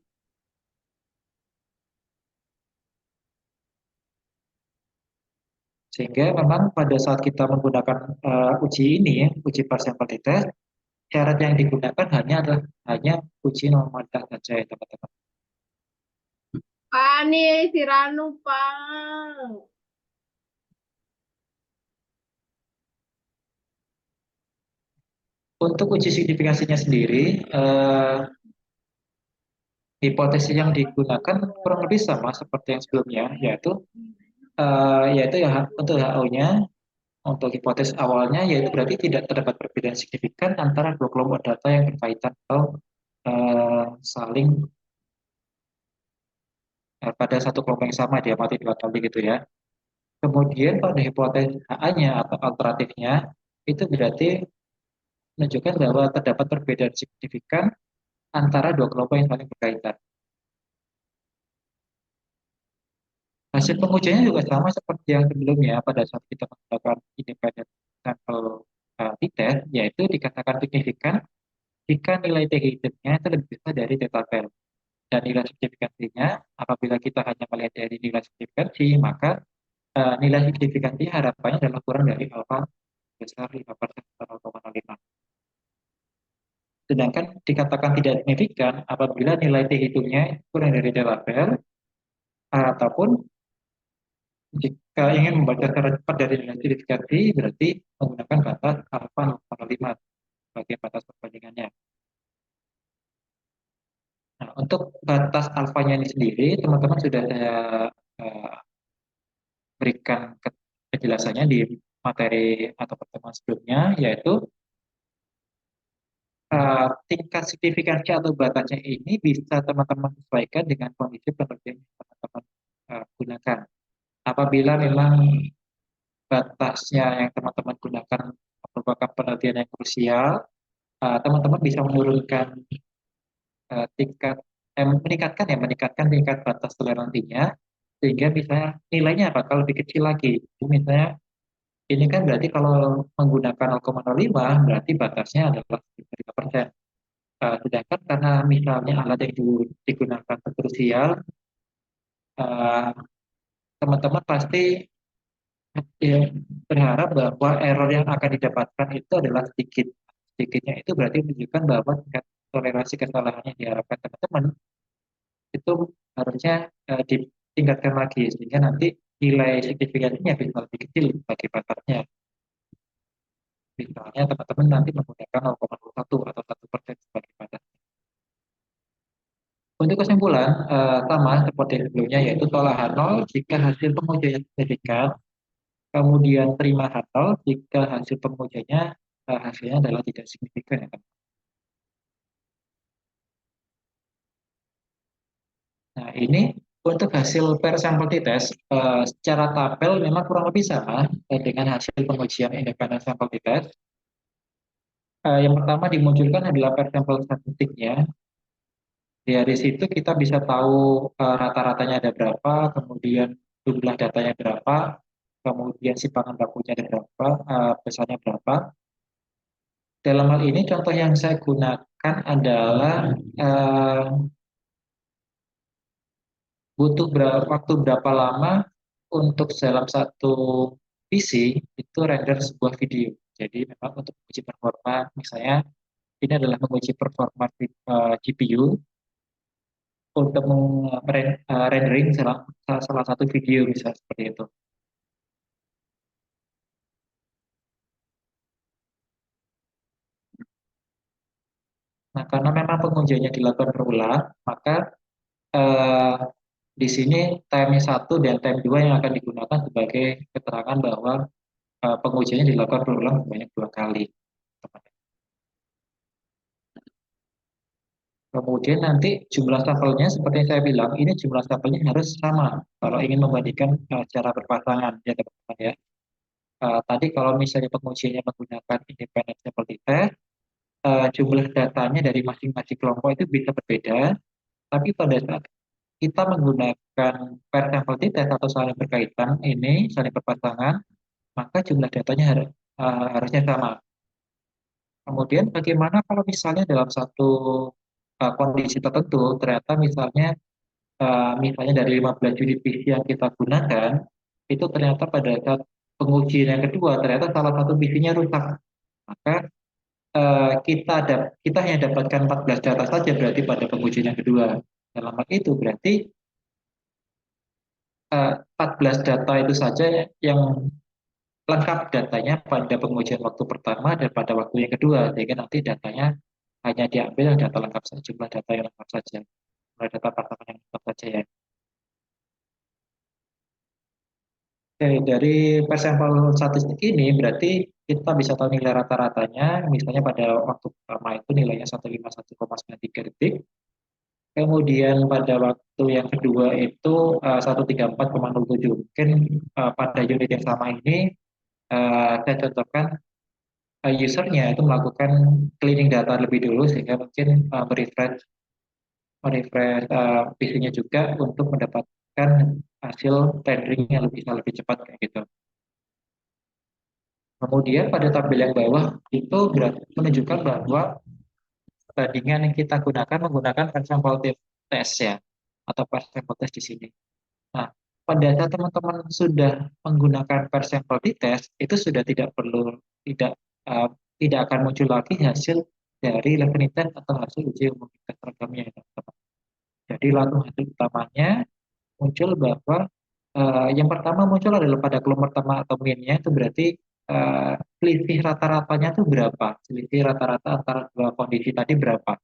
Sehingga memang pada saat kita menggunakan uji ini, ya, uji partial test, syarat yang digunakan hanya uji normalitas saja ya teman-teman. Pak nih si Ranu Pak. Untuk uji signifikasinya sendiri, hipotesis yang digunakan kurang lebih sama seperti yang sebelumnya, yaitu ya untuk HO-nya, untuk hipotesis awalnya yaitu berarti tidak terdapat perbedaan signifikan antara dua kelompok data yang berkaitan atau saling pada satu kelompok yang sama diamati dua kali gitu ya. Kemudian pada hipotesis HA-nya atau alternatifnya itu berarti menunjukkan bahwa terdapat perbedaan signifikan antara dua kelompok yang saling berkaitan. Hasil pengujiannya juga sama seperti yang sebelumnya pada saat kita menggunakan independent sample t-test, yaitu dikatakan signifikan jika nilai t hitungnya itu lebih besar dari t-tabel. Dan nilai signifikansinya, apabila kita hanya melihat dari nilai signifikansi, maka nilai signifikansi harapannya adalah kurang dari alfa besar 5% atau 0,05. Sedangkan dikatakan tidak signifikan apabila nilai t hitungnya kurang dari t-tabel, ataupun jika ingin membaca secara cepat dari nilai signifikansi, berarti menggunakan batas alfa 0,5 sebagai batas perbandingannya. Nah, untuk batas alfanya ini sendiri, teman-teman sudah saya berikan penjelasannya di materi atau pertemuan sebelumnya, yaitu tingkat signifikansi atau batasnya ini bisa teman-teman sesuaikan dengan kondisi penelitian yang teman-teman gunakan. Apabila memang batasnya yang teman-teman gunakan merupakan penelitian yang krusial, teman-teman bisa menurunkan meningkatkan tingkat batas toleransinya sehingga misalnya nilainya bakal lebih kecil lagi. Jadi misalnya ini kan berarti kalau menggunakan 0,05 berarti batasnya adalah 3%. Sedangkan karena misalnya alat yang digunakan krusial, uh, teman-teman pasti ya, berharap bahwa error yang akan didapatkan itu adalah sedikit. Sedikitnya itu berarti menunjukkan bahwa tingkat toleransi kesalahan yang diharapkan teman-teman itu harusnya ditingkatkan lagi sehingga nanti nilai signifikansinya bisa lebih kecil bagi batasnya. Misalnya teman-teman nanti menggunakan 0,01 atau 1% sebagai batas. Untuk kesimpulan, sama seperti sebelumnya yaitu tolak H0 jika hasil pengujian signifikan, kemudian terima H0 jika hasil pengujiannya hasilnya adalah tidak signifikan ya, teman. Nah, ini untuk hasil per sampel t-test secara tabel memang kurang lebih sama dengan hasil pengujian independent sample t-test. Yang pertama dimunculkan adalah per sampel statistiknya. Dari situ kita bisa tahu rata-ratanya ada berapa, kemudian jumlah datanya berapa, kemudian simpangan bakunya ada berapa, besarnya berapa. Dalam hal ini contoh yang saya gunakan adalah butuh waktu berapa lama untuk dalam satu PC itu render sebuah video. Jadi memang untuk menguji performa, misalnya ini adalah menguji performa GPU untuk rendering salah satu video misalnya seperti itu. Nah, karena memang pengujiannya dilakukan berulang, maka eh, di sini time 1 dan time 2 yang akan digunakan sebagai keterangan bahwa pengujiannya dilakukan berulang sebanyak 2 kali. Kemudian nanti jumlah sampelnya seperti yang saya bilang, ini jumlah sampelnya harus sama kalau ingin membandingkan secara berpasangan ya teman-teman ya. Tadi kalau misalnya pengujiannya menggunakan independent sample test, jumlah datanya dari masing-masing kelompok itu bisa berbeda, tapi pada saat kita menggunakan per sampel test atau saling berkaitan ini, saling berpasangan, maka jumlah datanya harusnya sama. Kemudian bagaimana kalau misalnya dalam satu kondisi tertentu, ternyata misalnya dari 15 unit PC yang kita gunakan, itu ternyata pada saat pengujian yang kedua, ternyata salah satu PC-nya rusak. Maka kita hanya dapatkan 14 data saja berarti pada pengujian yang kedua. Dalam hal itu berarti 14 data itu saja yang lengkap datanya pada pengujian waktu pertama dan pada waktu yang kedua, sehingga nanti datanya hanya diambil data lengkap saja, jumlah data yang lengkap saja. jumlah data pertama yang tetap saja ya. Oke, dari persampel statistik ini berarti kita bisa tahu nilai rata-ratanya, misalnya pada waktu pertama itu nilainya 151,93 detik, kemudian pada waktu yang kedua itu 134,07. Mungkin pada unit yang sama ini saya contohkan usernya itu melakukan cleaning data lebih dulu sehingga mungkin merefresh PC-nya juga untuk mendapatkan hasil rendering yang lebih cepat kayak gitu. Kemudian pada tabel yang bawah itu menunjukkan bahwa bandingan yang kita gunakan menggunakan persampel test ya, atau persampel test di sini. Nah, pada saat teman-teman sudah menggunakan persampel test, itu sudah tidak uh, tidak akan muncul lagi hasil dari learning test atau hasil uji umum tingkat seragamnya ya, teman-teman. Jadi langsung hasil utamanya muncul bahwa yang pertama muncul adalah pada kolom pertama atau min-nya itu berarti selisih rata-ratanya itu berapa? Selisih rata-rata antara dua kondisi tadi berapa?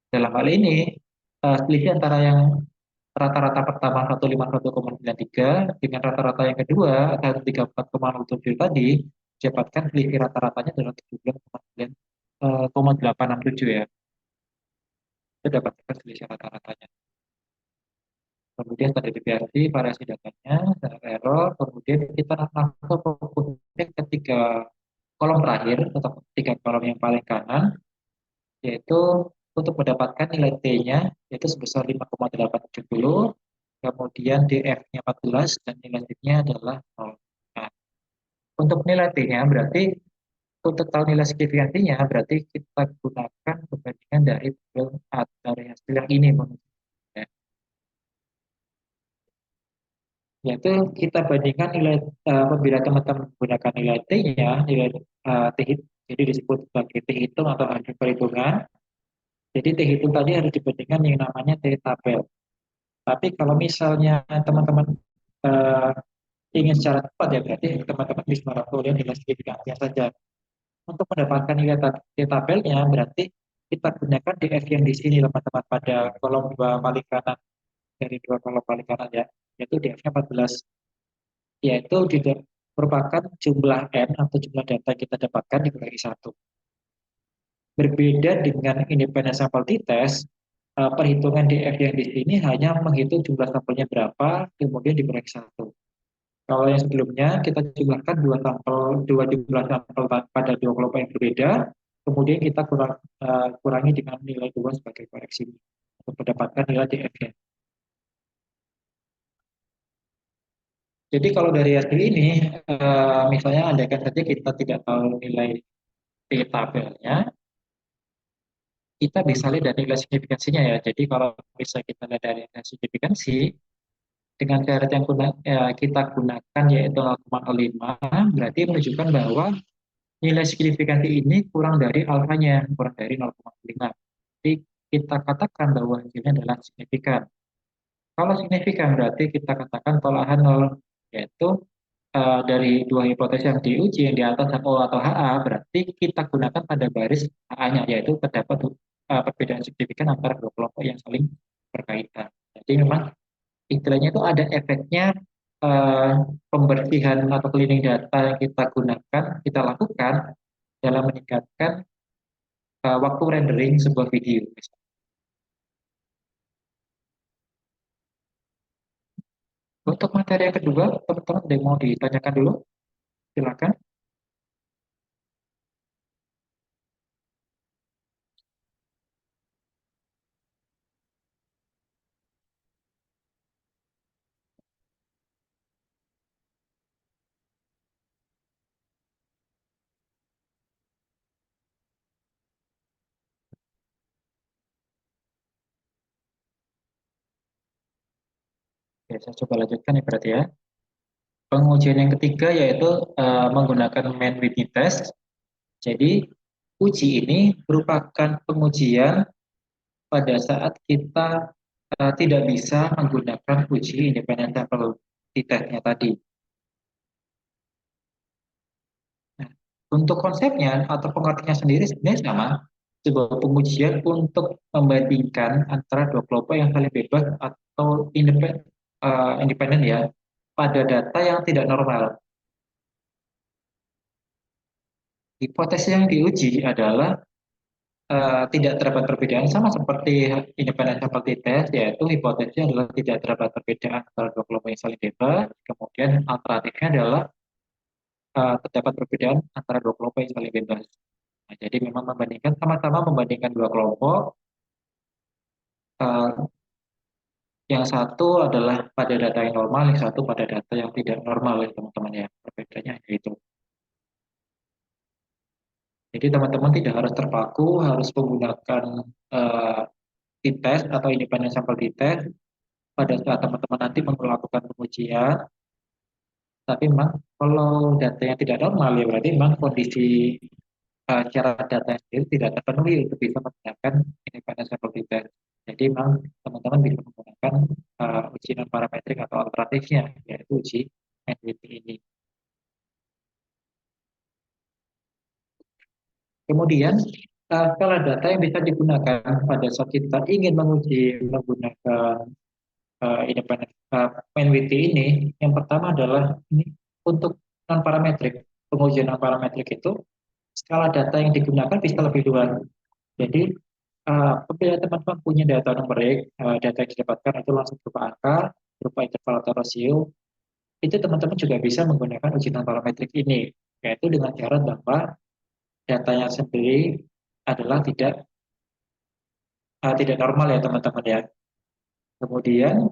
Dalam hal ini selisih antara yang rata-rata pertama 151,93 dengan rata-rata yang kedua 134,07 tadi dapatkan selisih rata-ratanya adalah 17,867 ya. Itu dapatkan selisih rata-ratanya. Kemudian standar deviasi, variasi datanya, standar error, kemudian kita langsung fokusnya ketiga kolom terakhir atau tiga kolom yang paling kanan, yaitu untuk mendapatkan nilai T-nya, yaitu sebesar 5,870, kemudian DF-nya 14, dan nilai Z-nya adalah 0. Nah, untuk nilai T-nya berarti, untuk tahu nilai signifikansinya, berarti kita gunakan perbandingan dari hasil yang ini. Ya. Yaitu kita bandingkan nilai apabila teman-teman menggunakan nilai T-nya, nilai T jadi disebut sebagai T hitung atau hasil perhitungan. Jadi T hitung tadi harus dibandingkan yang namanya T tabel. Tapi kalau misalnya teman-teman uh, ingin secara cepat ya berarti teman-teman bisa melakukan nilai signifikansinya saja. Untuk mendapatkan nilai T tabelnya berarti kita gunakan DF yang di sini teman-teman pada kolom dua paling kanan dari dua kolom paling kanan ya, yaitu DF-nya 14. Yaitu juga merupakan jumlah N atau jumlah data yang kita dapatkan dibagi satu. Berbeda dengan independent sample t-test, perhitungan DF yang di sini hanya menghitung jumlah sampelnya berapa, kemudian dibagi satu. Kalau yang sebelumnya kita jumlahkan dua jumlah sampel pada dua kelompok yang berbeda, kemudian kita kurangi dengan nilai 2 sebagai koreksi untuk mendapatkan nilai DF-nya. Jadi kalau dari hasil ini, misalnya andaikan saja kita tidak tahu nilai T tabelnya, kita bisa lihat dari nilai signifikansinya ya. Jadi kalau bisa kita lihat dari nilai signifikansi, dengan syarat yang kita gunakan yaitu 0,05, berarti menunjukkan bahwa nilai signifikansi ini kurang dari alfanya, kurang dari 0,5. Jadi kita katakan bahwa hasilnya adalah signifikan. Kalau signifikan berarti kita katakan tolakan 0, yaitu dari dua hipotesis yang diuji yang di atas O atau HA, berarti kita gunakan pada baris HA-nya, yaitu terdapat perbedaan signifikan antara dua kelompok yang saling berkaitan. Jadi memang istilahnya itu ada efeknya uh, pembersihan atau cleaning data yang kita lakukan dalam meningkatkan waktu rendering sebuah video. Untuk materi yang kedua, teman-teman ada yang mau ditanyakan dulu? Silakan. Oke, saya coba lanjutkan ya berarti ya. Pengujian yang ketiga yaitu menggunakan main Whitney test. Jadi uji ini merupakan pengujian pada saat kita tidak bisa menggunakan uji independent sample t-testnya tadi. Nah, untuk konsepnya atau pengertiannya sendiri sebenarnya sama. sebuah pengujian untuk membandingkan antara dua kelompok yang saling bebas atau independen ya pada data yang tidak normal. Hipotesis yang diuji adalah tidak terdapat perbedaan sama seperti independent sample test, yaitu hipotesisnya adalah tidak terdapat perbedaan antara dua kelompok yang saling bebas. Kemudian alternatifnya adalah terdapat perbedaan antara dua kelompok yang saling bebas. Nah, jadi memang sama-sama membandingkan dua kelompok. Uh, yang satu adalah pada data yang normal, yang satu pada data yang tidak normal ya teman-teman ya. Perbedaannya hanya itu. Jadi teman-teman tidak harus terpaku, harus menggunakan uh, t-test atau independent sample t-test pada saat teman-teman nanti melakukan pengujian. Tapi memang kalau datanya tidak normal ya berarti memang kondisi cara data sendiri tidak terpenuhi untuk bisa menggunakan independent sample test. Jadi memang teman-teman bisa menggunakan uji non parametrik atau alternatifnya yaitu uji NWT ini. Kemudian skala data yang bisa digunakan pada saat kita ingin menguji menggunakan independent NWT ini, yang pertama adalah ini untuk non parametrik. Pengujian non parametrik itu skala data yang digunakan bisa lebih luas. Jadi apabila teman-teman punya data numerik, data yang didapatkan itu langsung berupa angka, berupa interval atau rasio, itu teman-teman juga bisa menggunakan uji non parametrik ini, yaitu dengan syarat bahwa datanya sendiri adalah tidak normal ya teman-teman ya. Kemudian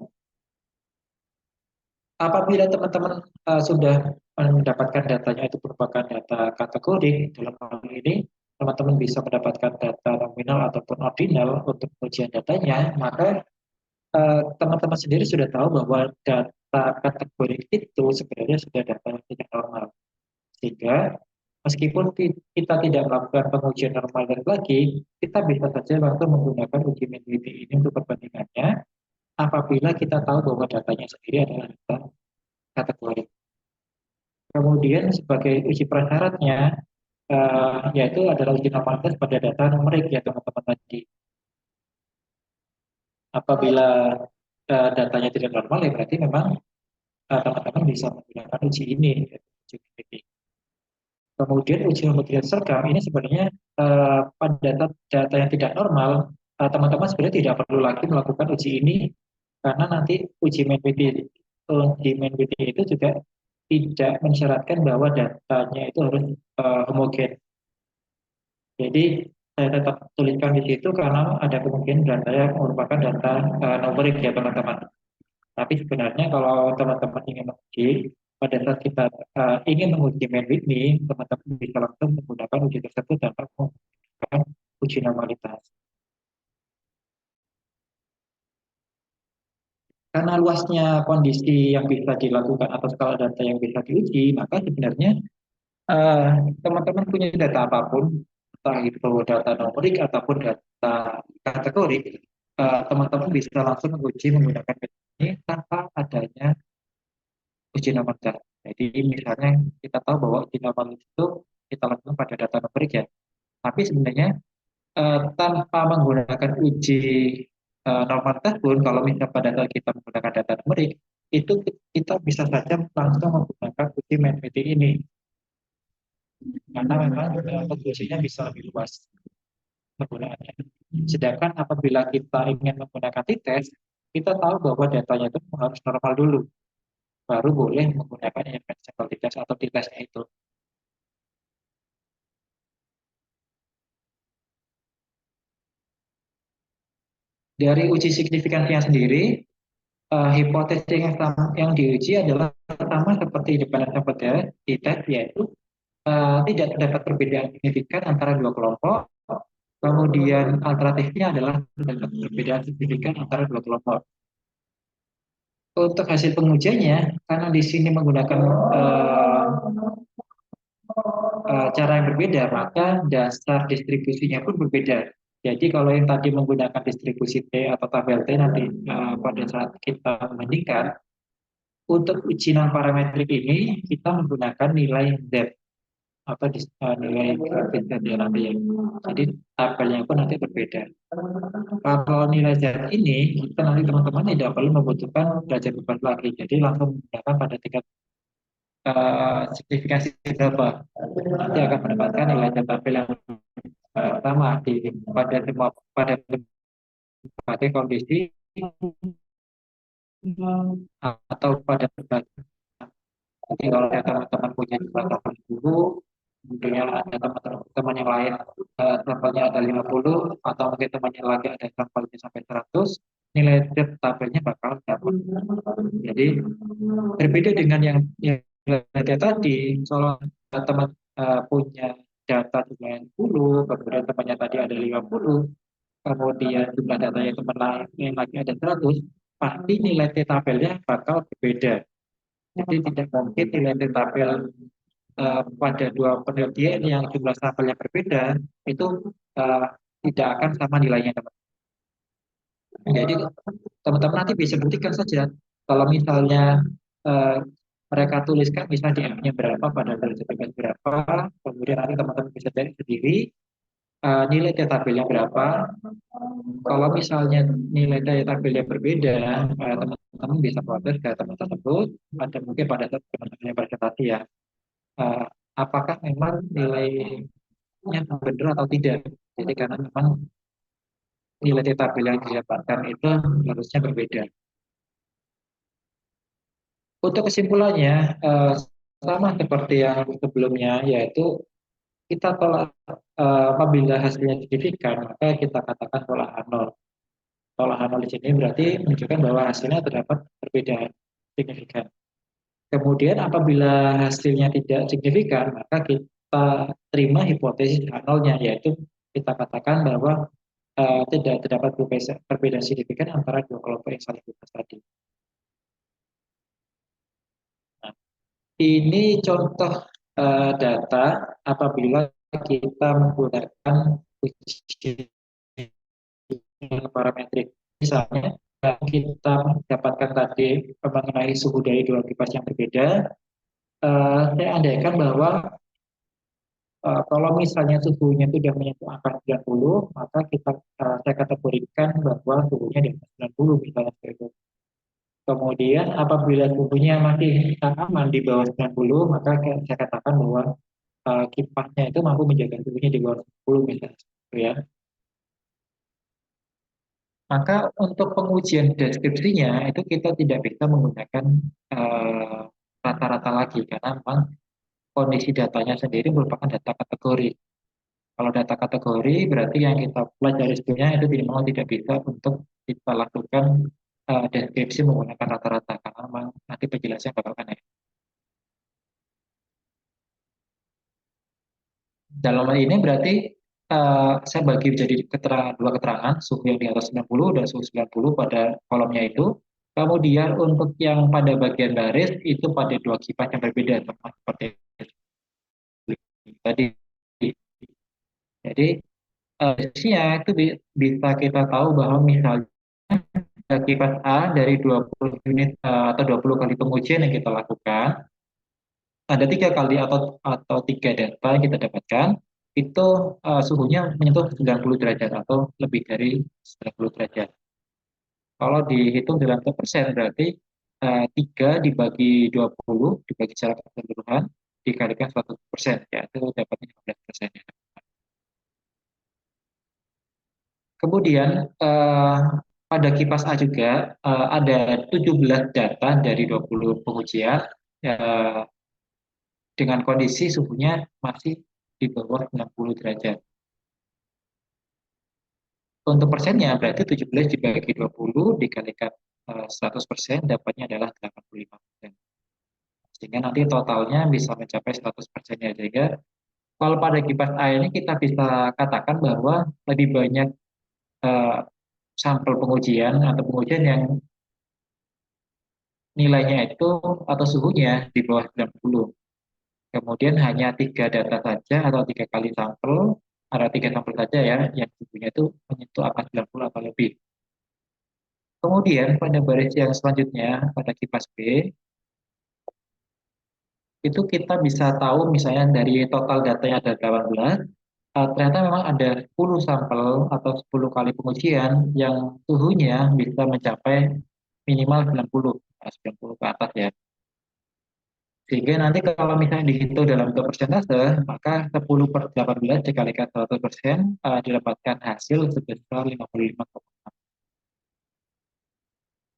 apabila teman-teman sudah mendapatkan datanya itu merupakan data kategori, dalam hal ini teman-teman bisa mendapatkan data nominal ataupun ordinal untuk ujian datanya, maka teman-teman sendiri sudah tahu bahwa data kategori itu sebenarnya sudah data yang tidak normal. Sehingga meskipun kita tidak melakukan pengujian normal lagi, kita bisa saja langsung menggunakan uji NWT ini untuk perbandingannya apabila kita tahu bahwa datanya sendiri adalah data kategori. Kemudian sebagai uji prasyaratnya, yaitu adalah uji normalitas pada data numerik ya teman-teman tadi. Apabila datanya tidak normal ya berarti memang teman-teman bisa menggunakan uji ini, uji NWT. Kemudian uji homogenitas sergam ini sebenarnya pada data yang tidak normal, teman-teman sebenarnya tidak perlu lagi melakukan uji ini karena nanti uji MNWT itu juga tidak mensyaratkan bahwa datanya itu harus homogen. Jadi saya tetap tuliskan di situ karena ada kemungkinan data yang merupakan data numerik ya teman-teman. Tapi sebenarnya kalau teman-teman ingin menguji, pada saat kita ingin menguji MNWT, teman-teman bisa langsung menggunakan uji tersebut tanpa menggunakan uji normalitas. Karena luasnya kondisi yang bisa dilakukan atau skala data yang bisa diuji, maka sebenarnya teman-teman punya data apapun, entah itu data numerik ataupun data kategori, teman-teman bisa langsung menguji menggunakan ini tanpa adanya uji nomoritas. Jadi misalnya kita tahu bahwa uji nomoritas itu kita lakukan pada data numerik ya. Tapi sebenarnya tanpa menggunakan uji normalitas pun, kalau misalnya pada saat kita menggunakan data numerik, itu kita bisa saja langsung menggunakan uji MNWT ini. Karena memang konklusinya bisa lebih luas penggunaannya. Sedangkan apabila kita ingin menggunakan t-test, kita tahu bahwa datanya itu harus normal dulu. Baru boleh menggunakan independent sample t-test atau t-testnya itu. Dari uji signifikansinya sendiri, hipotesis yang diuji adalah pertama seperti independent sample t-test, yaitu tidak terdapat perbedaan signifikan antara dua kelompok. Kemudian alternatifnya adalah terdapat perbedaan signifikan antara dua kelompok. Untuk hasil pengujiannya, karena di sini menggunakan cara yang berbeda, maka dasar distribusinya pun berbeda. Jadi kalau yang tadi menggunakan distribusi T atau tabel T nanti pada saat kita membandingkan, untuk uji non parametrik ini kita menggunakan nilai Z atau nilai koefisiennya nanti ya. Jadi tabelnya pun nanti berbeda. Kalau nilai Z ini, kita nanti teman-teman tidak perlu membutuhkan derajat bebas lagi. Jadi langsung menggunakan pada tingkat signifikasi berapa. Nanti akan mendapatkan nilai Z tabel yang sama pada semua pada berbagai kondisi atau pada berbagai. Jadi kalau ada teman-teman punya jumlah 80, kemudian ada teman-teman yang lain sampelnya ada 50, atau mungkin teman yang lagi ada sampelnya sampai 100, nilai tabelnya bakal dapat. Jadi berbeda dengan yang nilai tadi, kalau teman punya data jumlah 10, kemudian temannya tadi ada 50, kemudian jumlah datanya teman lain yang lagi ada 100, pasti nilai tabelnya bakal berbeda. Jadi tidak mungkin nilai tabel pada dua penelitian yang jumlah sampelnya berbeda itu uh, tidak akan sama nilainya, teman. Jadi teman-teman nanti bisa buktikan saja kalau misalnya uh, mereka tuliskan misalnya di M-nya berapa pada derajat bebas berapa, kemudian nanti teman-teman bisa cari sendiri nilai tabelnya berapa. Kalau misalnya nilai tabelnya berbeda, teman-teman bisa protes ke teman tersebut, ada mungkin pada teman-teman yang berkreasi ya, uh, apakah memang nilainya benar atau tidak. Jadi karena memang nilai tabel yang didapatkan itu harusnya berbeda. Untuk kesimpulannya, sama seperti yang sebelumnya, yaitu kita tolak apabila hasilnya signifikan, maka kita katakan tolakan nol. Tolakan nol di sini berarti menunjukkan bahwa hasilnya terdapat perbedaan signifikan. Kemudian apabila hasilnya tidak signifikan, maka kita terima hipotesis nolnya, yaitu kita katakan bahwa tidak terdapat perbedaan signifikan antara dua kelompok yang saling bebas tadi. Nah, ini contoh data apabila kita menggunakan ujian parametrik. Misalnya, kita mendapatkan tadi mengenai suhu dari dua kipas yang berbeda. Saya andaikan bahwa kalau misalnya suhunya itu sudah menyentuh angka 90, maka saya kategorikan bahwa suhunya di atas 90 misalnya seperti itu. Kemudian apabila suhunya masih aman di bawah 90, maka saya katakan bahwa kipasnya itu mampu menjaga suhunya di bawah 10 misalnya. Gitu ya. Maka untuk pengujian deskripsinya itu kita tidak bisa menggunakan rata-rata lagi karena memang kondisi datanya sendiri merupakan data kategori. Kalau data kategori berarti yang kita pelajari sebelumnya itu memang tidak bisa untuk kita lakukan deskripsi menggunakan rata-rata karena memang nanti penjelasannya bakal aneh. Dalam hal ini berarti saya bagi menjadi dua keterangan, suhu yang di atas 90 dan suhu 90 pada kolomnya itu. Kemudian untuk yang pada bagian baris itu pada dua kipas yang berbeda, seperti tadi. Jadi ya itu bisa kita tahu bahwa misalnya kipas A dari 20 unit atau 20 kali pengujian yang kita lakukan, ada 3 kali atau 3 data yang kita dapatkan, itu suhunya menyentuh 90 derajat atau lebih dari 90 derajat. Kalau dihitung dalam persen berarti 3 dibagi 20 dibagi secara keseluruhan dikalikan 100%, yaitu dapatnya 15%. Kemudian pada kipas A juga ada 17 data dari 20 pengujian dengan kondisi suhunya masih di bawah 60 derajat. Untuk persennya berarti 17 dibagi 20 dikalikan 100% dapatnya adalah 85%. Sehingga nanti totalnya bisa mencapai 100%-nya. Sehingga kalau pada kipas A ini kita bisa katakan bahwa lebih banyak sampel pengujian atau pengujian yang nilainya itu atau suhunya di bawah 90. Kemudian hanya 3 data saja atau 3 kali sampel, ada 3 sampel saja ya, yang suhunya itu menyentuh angka 90 atau lebih. Kemudian pada baris yang selanjutnya, pada kipas B, itu kita bisa tahu misalnya dari total datanya ada 18, ternyata memang ada 10 sampel atau 10 kali pengujian yang suhunya bisa mencapai minimal 90, 90 ke atas ya. Sehingga nanti kalau misalnya dihitung dalam bentuk persentase, maka 10 per 18 dikalikan 100%, didapatkan hasil sebesar 55,6.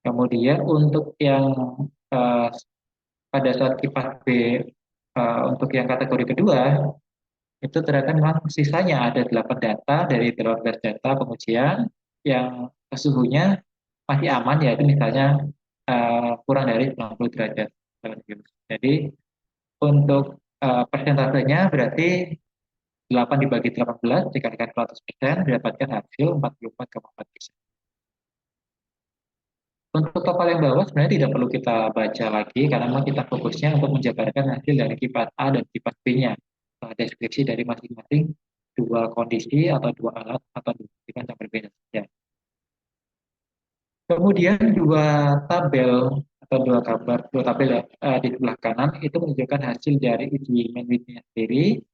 Kemudian untuk yang eh, pada saat kipas B, untuk yang kategori kedua, itu ternyata memang sisanya ada 8 data dari 18 data pengujian yang suhunya masih aman, yaitu misalnya kurang dari 90 derajat Celcius. Jadi untuk persentasenya berarti 8 dibagi 18 dikalikan 100% didapatkan hasil 44,4%. Untuk total yang bawah sebenarnya tidak perlu kita baca lagi karena memang kita fokusnya untuk menjabarkan hasil dari kipas A dan kipas B-nya. Deskripsi dari masing-masing dua kondisi atau dua alat atau dua kipas yang berbeda saja. Kemudian dua tabel atau dua tabel ya, di sebelah kanan itu menunjukkan hasil dari uji main-width-nya sendiri.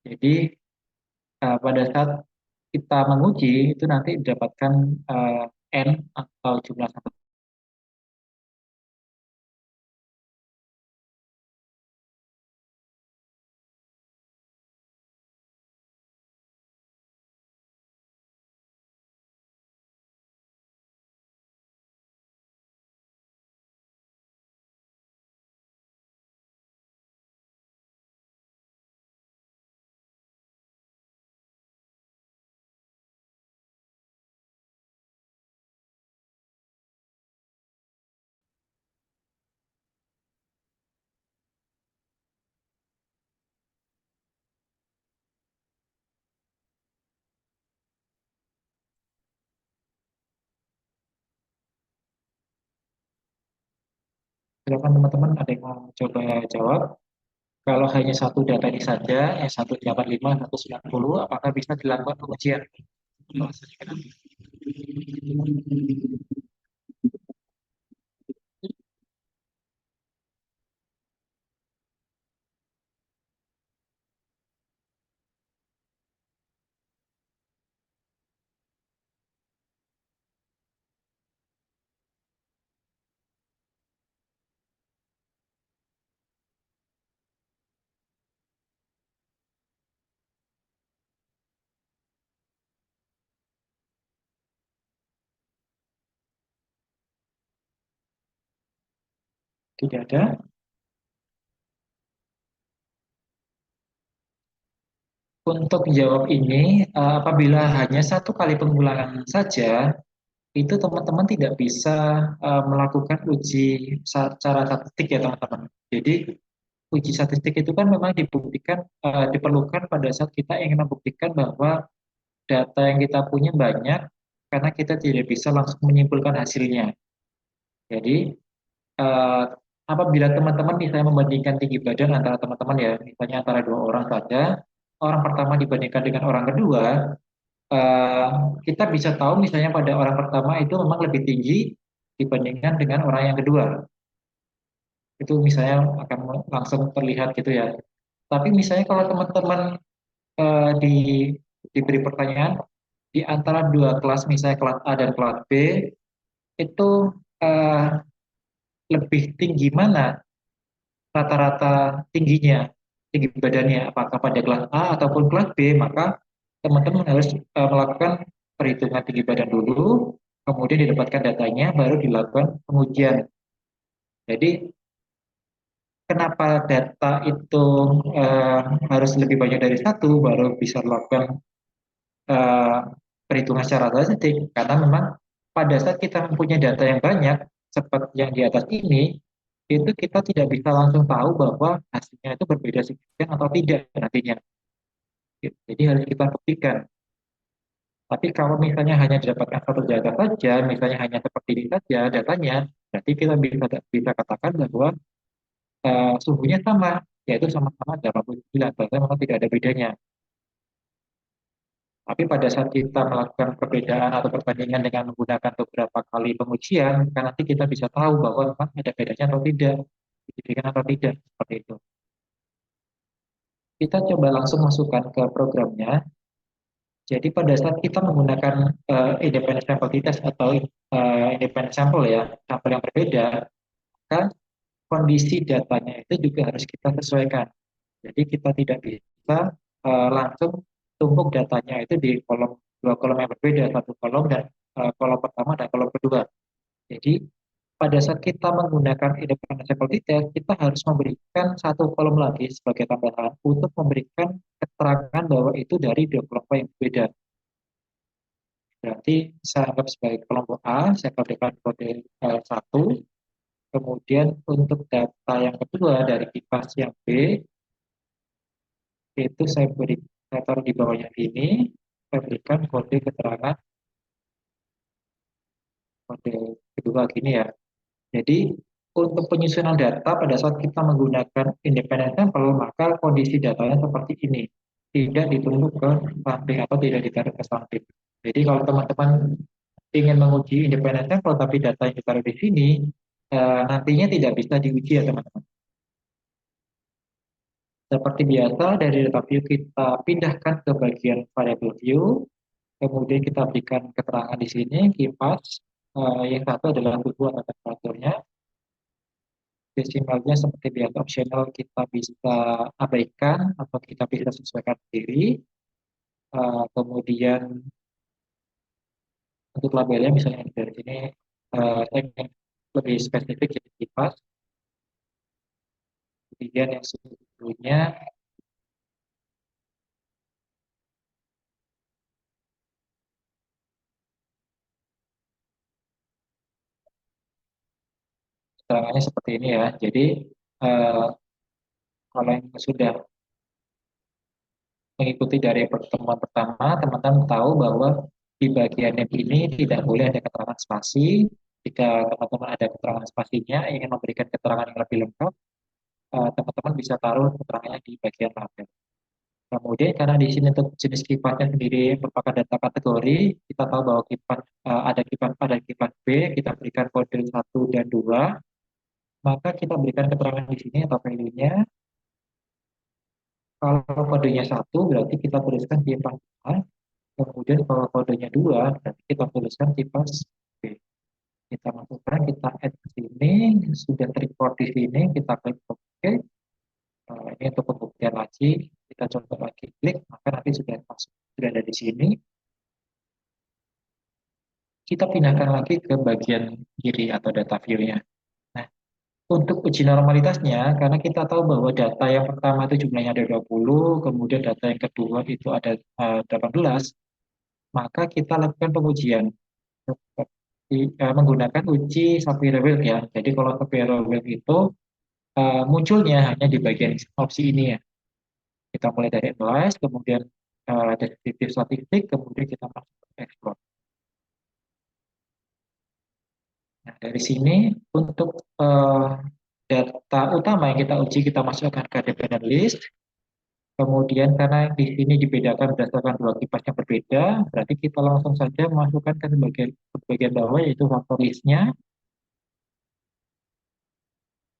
Jadi pada saat kita menguji itu nanti didapatkan N atau jumlah sampel. Silakan teman-teman ada yang mau coba jawab. Kalau hanya satu data ini saja, yang 185, 190, apakah bisa dilakukan pengujian? Tidak ada. Untuk jawab ini, apabila hanya satu kali pengulangan saja, itu teman-teman tidak bisa melakukan uji secara statistik ya teman-teman. Jadi uji statistik itu kan memang diperlukan pada saat kita ingin membuktikan bahwa data yang kita punya banyak karena kita tidak bisa langsung menyimpulkan hasilnya. Jadi eh, apabila teman-teman misalnya membandingkan tinggi badan antara teman-teman ya, misalnya antara dua orang saja, orang pertama dibandingkan dengan orang kedua, eh, kita bisa tahu misalnya pada orang pertama itu memang lebih tinggi dibandingkan dengan orang yang kedua. Itu misalnya akan langsung terlihat gitu ya. Tapi misalnya kalau teman-teman eh, di diberi pertanyaan di antara dua kelas, misalnya kelas A dan kelas B, itu eh, lebih tinggi mana rata-rata tingginya, tinggi badannya, apakah pada kelas A ataupun kelas B, maka teman-teman harus melakukan perhitungan tinggi badan dulu, kemudian didapatkan datanya, baru dilakukan pengujian. Jadi, kenapa data itu eh, harus lebih banyak dari satu, baru bisa dilakukan eh, perhitungan secara statistik, karena memang pada saat kita mempunyai data yang banyak, seperti yang di atas ini, itu kita tidak bisa langsung tahu bahwa hasilnya itu berbeda signifikan atau tidak nantinya. Jadi harus kita buktikan. Tapi kalau misalnya hanya didapatkan satu data saja, misalnya hanya seperti ini saja datanya, berarti kita bisa katakan bahwa suhunya sama, yaitu sama-sama 89, berarti memang tidak ada bedanya. Tapi pada saat kita melakukan perbedaan atau perbandingan dengan menggunakan beberapa kali pengujian, kan nanti kita bisa tahu bahwa memang ada bedanya atau tidak. signifikan atau tidak, seperti itu. Kita coba langsung masukkan ke programnya. Jadi pada saat kita menggunakan independent sample test atau independent sample ya, sampel yang berbeda, maka kondisi datanya itu juga harus kita sesuaikan. Jadi kita tidak bisa langsung tumpuk datanya itu di dua kolom yang berbeda, satu kolom dan kolom pertama dan kolom kedua. Jadi pada saat kita menggunakan independent sample test, kita harus memberikan satu kolom lagi sebagai tambahan untuk memberikan keterangan bahwa itu dari dua kelompok yang berbeda. Berarti saya anggap sebagai kelompok A, saya berikan kode 1. Kemudian untuk data yang kedua dari kipas yang B, itu saya taruh di bawahnya ini, saya berikan kode keterangan kode kedua gini ya. Jadi untuk penyusunan data pada saat kita menggunakan independent sample, maka kondisi datanya seperti ini, tidak ditumpuk ke samping atau tidak ditarik ke samping. Jadi kalau teman-teman ingin menguji independent sample tapi data yang ditaruh di sini, nantinya tidak bisa diuji ya teman-teman. Seperti biasa, dari data view kita pindahkan ke bagian variable view, kemudian kita berikan keterangan di sini, kipas, yang satu adalah suhu atau temperaturnya, desimalnya seperti biasa optional kita bisa abaikan atau kita bisa sesuaikan sendiri. Kemudian untuk labelnya misalnya dari sini saya ingin lebih spesifik jadi kipas. Kemudian yang suhunya keterangannya seperti ini ya. Jadi kalau yang sudah mengikuti dari pertemuan pertama, teman-teman tahu bahwa di bagian yang ini tidak boleh ada keterangan spasi. Jika teman-teman ada keterangan spasinya, ingin memberikan keterangan yang lebih lengkap, teman-teman bisa taruh keterangannya di bagian label. Kemudian karena di sini untuk jenis kipasnya sendiri merupakan data kategori, kita tahu bahwa kipas ada kipas B, kita berikan kode 1 dan 2, maka kita berikan keterangan di sini atau value-nya. Kalau kodenya 1 berarti kita tuliskan kipas A, kemudian kalau kodenya 2 berarti kita tuliskan kipas B. Kita masukkan, kita add ke sini, sudah terrecord di sini, kita klik OK. Ini untuk pembuktian lagi, kita coba lagi klik, maka nanti sudah masuk, sudah ada di sini. Kita pindahkan lagi ke bagian kiri atau data view-nya. Nah, untuk uji normalitasnya, karena kita tahu bahwa data yang pertama itu jumlahnya ada 20, kemudian data yang kedua itu ada 18, maka kita lakukan pengujian menggunakan uji Shapiro-Wilk ya. Jadi kalau Shapiro-Wilk itu munculnya hanya di bagian opsi ini ya. Kita mulai dari analyze, kemudian deskriptif statistik, kemudian kita masuk ke explore. Nah, dari sini untuk data utama yang kita uji, kita masukkan ke dependent list. Kemudian karena di sini dibedakan berdasarkan dua kipas yang berbeda, berarti kita langsung saja masukkan ke bagian bawah yaitu faktor listnya.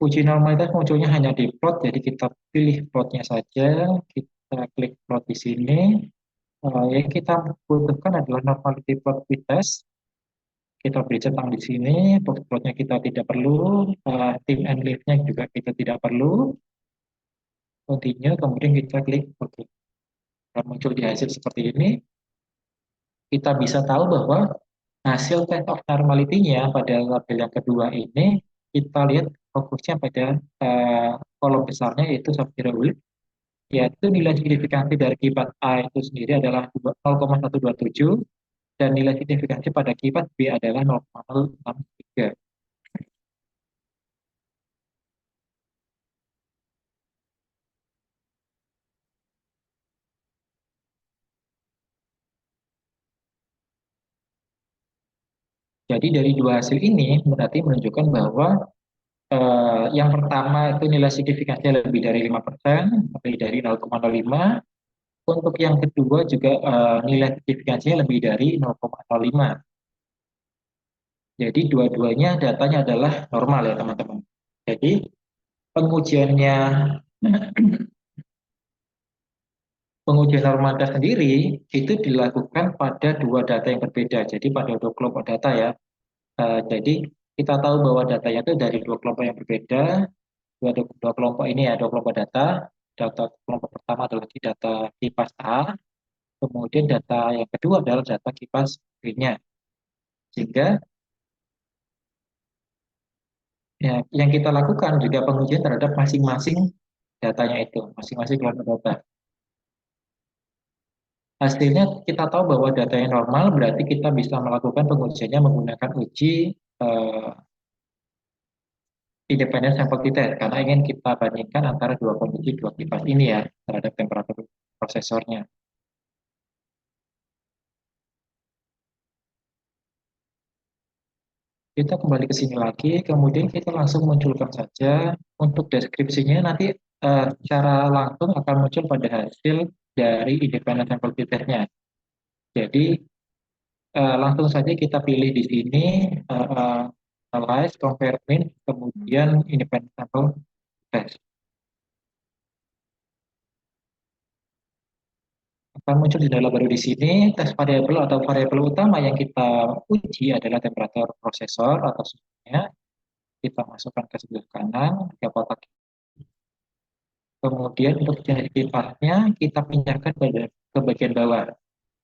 Uji normalitas munculnya hanya di plot, jadi kita pilih plotnya saja, kita klik plot di sini. Yang kita butuhkan adalah normality plot with test. Kita beri centang di sini, plotnya kita tidak perlu, tim and leave-nya juga kita tidak perlu. Continue, kemudian kita klik OK. Dan muncul di hasil seperti ini, kita bisa tahu bahwa hasil test of normality-nya pada label yang kedua ini, kita lihat fokusnya pada kolom besarnya yaitu Shapiro-Wilk, yaitu nilai signifikansi dari kipas A itu sendiri adalah 0,127 dan nilai signifikansi pada kipas B adalah 0,063. Jadi dari dua hasil ini berarti menunjukkan bahwa yang pertama itu nilai signifikansinya lebih dari 5%, lebih dari 0,05. Untuk yang kedua juga nilai signifikansinya lebih dari 0,05. Jadi dua-duanya datanya adalah normal ya teman-teman. Jadi pengujiannya pengujian normalitas sendiri itu dilakukan pada dua data yang berbeda. Jadi pada dua kelompok data ya. Jadi kita tahu bahwa datanya itu dari dua kelompok yang berbeda. Dua kelompok ini ya, dua kelompok data. Data kelompok pertama adalah di data kipas A, kemudian data yang kedua adalah data kipas B-nya. Sehingga ya, yang kita lakukan juga pengujian terhadap masing-masing datanya itu, masing-masing kelompok data. Hasilnya kita tahu bahwa data yang normal berarti kita bisa melakukan pengujiannya menggunakan uji eh, independent sample test karena ingin kita bandingkan antara dua kondisi dua kipas ini ya terhadap temperatur prosesornya. Kita kembali ke sini lagi, kemudian kita langsung munculkan saja untuk deskripsinya nanti secara langsung akan muncul pada hasil dari independent sample test-nya. Jadi langsung saja kita pilih di sini analyze, compare, min, kemudian independent sample test. Akan muncul jendela baru di sini. Tes variabel atau variabel utama yang kita uji adalah temperatur prosesor atau suhunya. Kita masukkan ke sebelah kanan, ke kotak. Kemudian untuk jenis kipasnya kita pindahkan ke bagian bawah.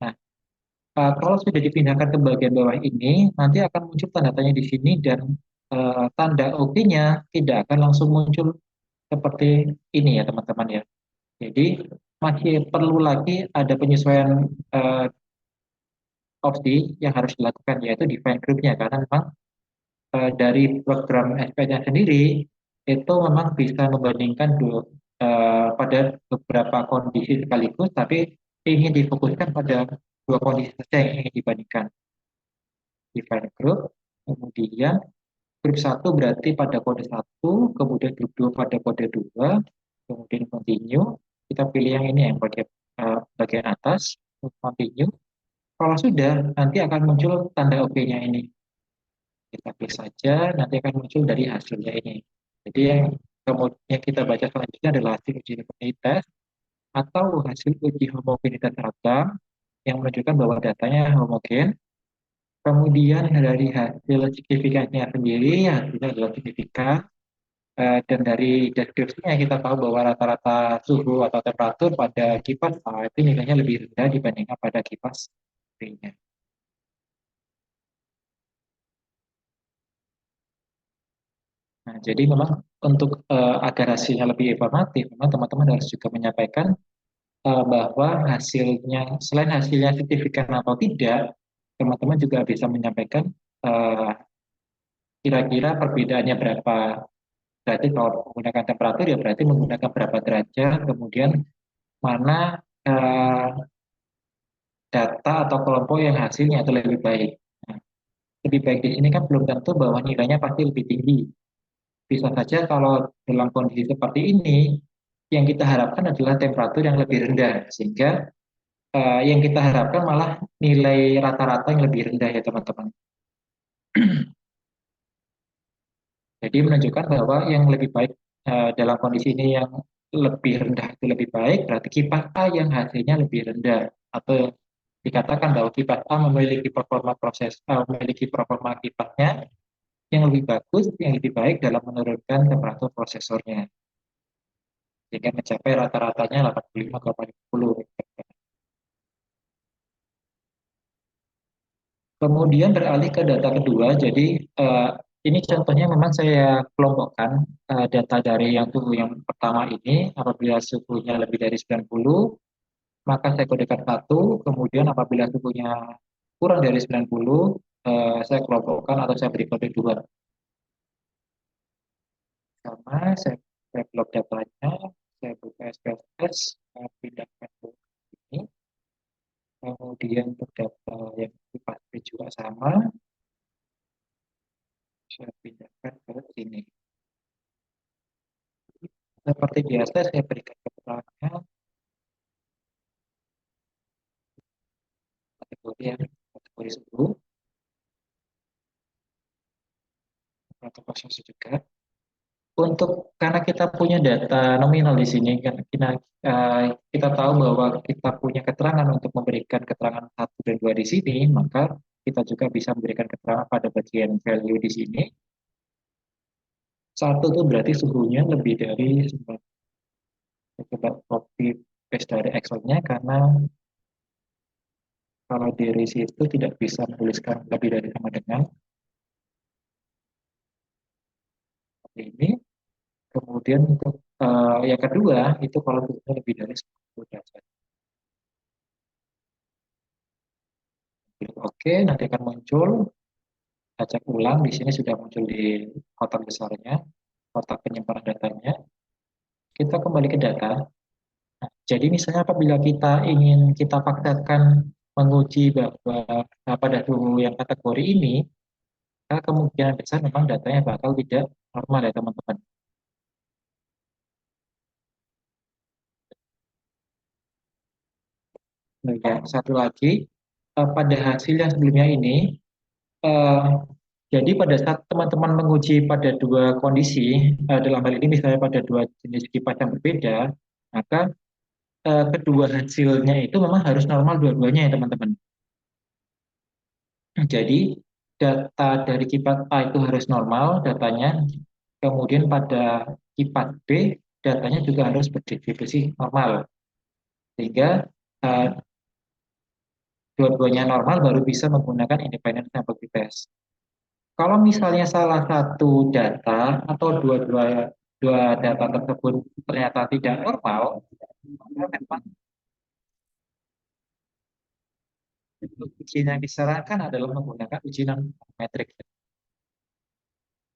Nah, kalau sudah dipindahkan ke bagian bawah ini, nanti akan muncul tanda tanya di sini dan tanda OK-nya tidak akan langsung muncul seperti ini ya teman-teman ya. Jadi masih perlu lagi ada penyesuaian opsi yang harus dilakukan yaitu define group-nya karena memang dari program SPS-nya sendiri itu memang bisa membandingkan pada beberapa kondisi sekaligus tapi ingin difokuskan pada dua kondisi saja yang ingin dibandingkan. Define group, kemudian grup satu berarti pada kode satu, kemudian grup 2 pada kode 2, kemudian continue. Kita pilih yang ini yang bagian atas, continue. Kalau sudah, nanti akan muncul tanda OK-nya ini. Kita klik saja, nanti akan muncul dari hasilnya ini. Jadi yang kemudian kita baca selanjutnya adalah hasil uji homogenitas atau hasil uji homogenitas seragam yang menunjukkan bahwa datanya homogen. Kemudian dari hasil signifikannya sendiri, hasilnya adalah signifikan. Dan dari deskripsinya kita tahu bahwa rata-rata suhu atau temperatur pada kipas A itu nilainya lebih rendah dibandingkan pada kipas B-nya. Nah, jadi memang untuk agar hasilnya lebih informatif, memang teman-teman harus juga menyampaikan bahwa hasilnya, selain hasilnya signifikan atau tidak, teman-teman juga bisa menyampaikan eh, kira-kira perbedaannya berapa. Berarti kalau menggunakan temperatur ya berarti menggunakan berapa derajat, kemudian mana eh, data atau kelompok yang hasilnya itu lebih baik. Nah, lebih baik di sini kan belum tentu bahwa nilainya pasti lebih tinggi. Bisa saja kalau dalam kondisi seperti ini, yang kita harapkan adalah temperatur yang lebih rendah, sehingga yang kita harapkan malah nilai rata-rata yang lebih rendah ya teman-teman. Jadi menunjukkan bahwa yang lebih baik dalam kondisi ini yang lebih rendah itu lebih baik, berarti kipas A yang hasilnya lebih rendah. Atau dikatakan bahwa kipas A memiliki performa kipasnya yang lebih bagus, yang lebih baik dalam menurunkan temperatur prosesornya. Sehingga mencapai rata-ratanya 85,50. Kemudian beralih ke data kedua, jadi ini contohnya memang saya kelompokkan data dari yang suhu yang pertama ini, apabila suhunya lebih dari 90, maka saya kodekan satu, kemudian apabila suhunya kurang dari 90, saya kelompokkan atau saya beri kode 2. Sama, saya blok datanya, saya buka SPSS, saya pindahkan ke ini, kemudian untuk data yang dipakai juga sama, saya pindahkan ke sini. Seperti biasa, saya berikan keterangan kategori suhu, atau proses juga. Karena kita punya data nominal di sini, kan kita tahu bahwa kita punya keterangan untuk memberikan keterangan satu dan dua di sini, maka kita juga bisa memberikan keterangan pada bagian value di sini. Satu itu berarti suhunya lebih dari 9. Coba copy paste dari Excel-nya, karena kalau dari situ tidak bisa menuliskan lebih dari sama dengan ini. Kemudian untuk yang kedua itu kalau suhunya lebih dari 10 derajat. Oke, nanti akan muncul, cek ulang. Di sini sudah muncul di kotak besarnya, kotak penyimpanan datanya. Kita kembali ke data. Nah, jadi misalnya apabila kita paksakan menguji bahwa pada suhu yang kategori ini, kemungkinan besar memang datanya bakal tidak normal ya teman-teman. Nah, ya, satu lagi, pada hasil yang sebelumnya ini, eh, jadi pada saat teman-teman menguji pada dua kondisi, dalam hal ini misalnya pada dua jenis kipas yang berbeda, maka kedua hasilnya itu memang harus normal dua-duanya ya teman-teman. Jadi data dari kipas A itu harus normal datanya, kemudian pada kipas B datanya juga harus berdistribusi normal, sehingga eh, dua-duanya normal baru bisa menggunakan independent sample test. Kalau misalnya salah satu data atau dua data tersebut ternyata tidak normal, maka memang ujian yang disarankan adalah menggunakan ujian metrik.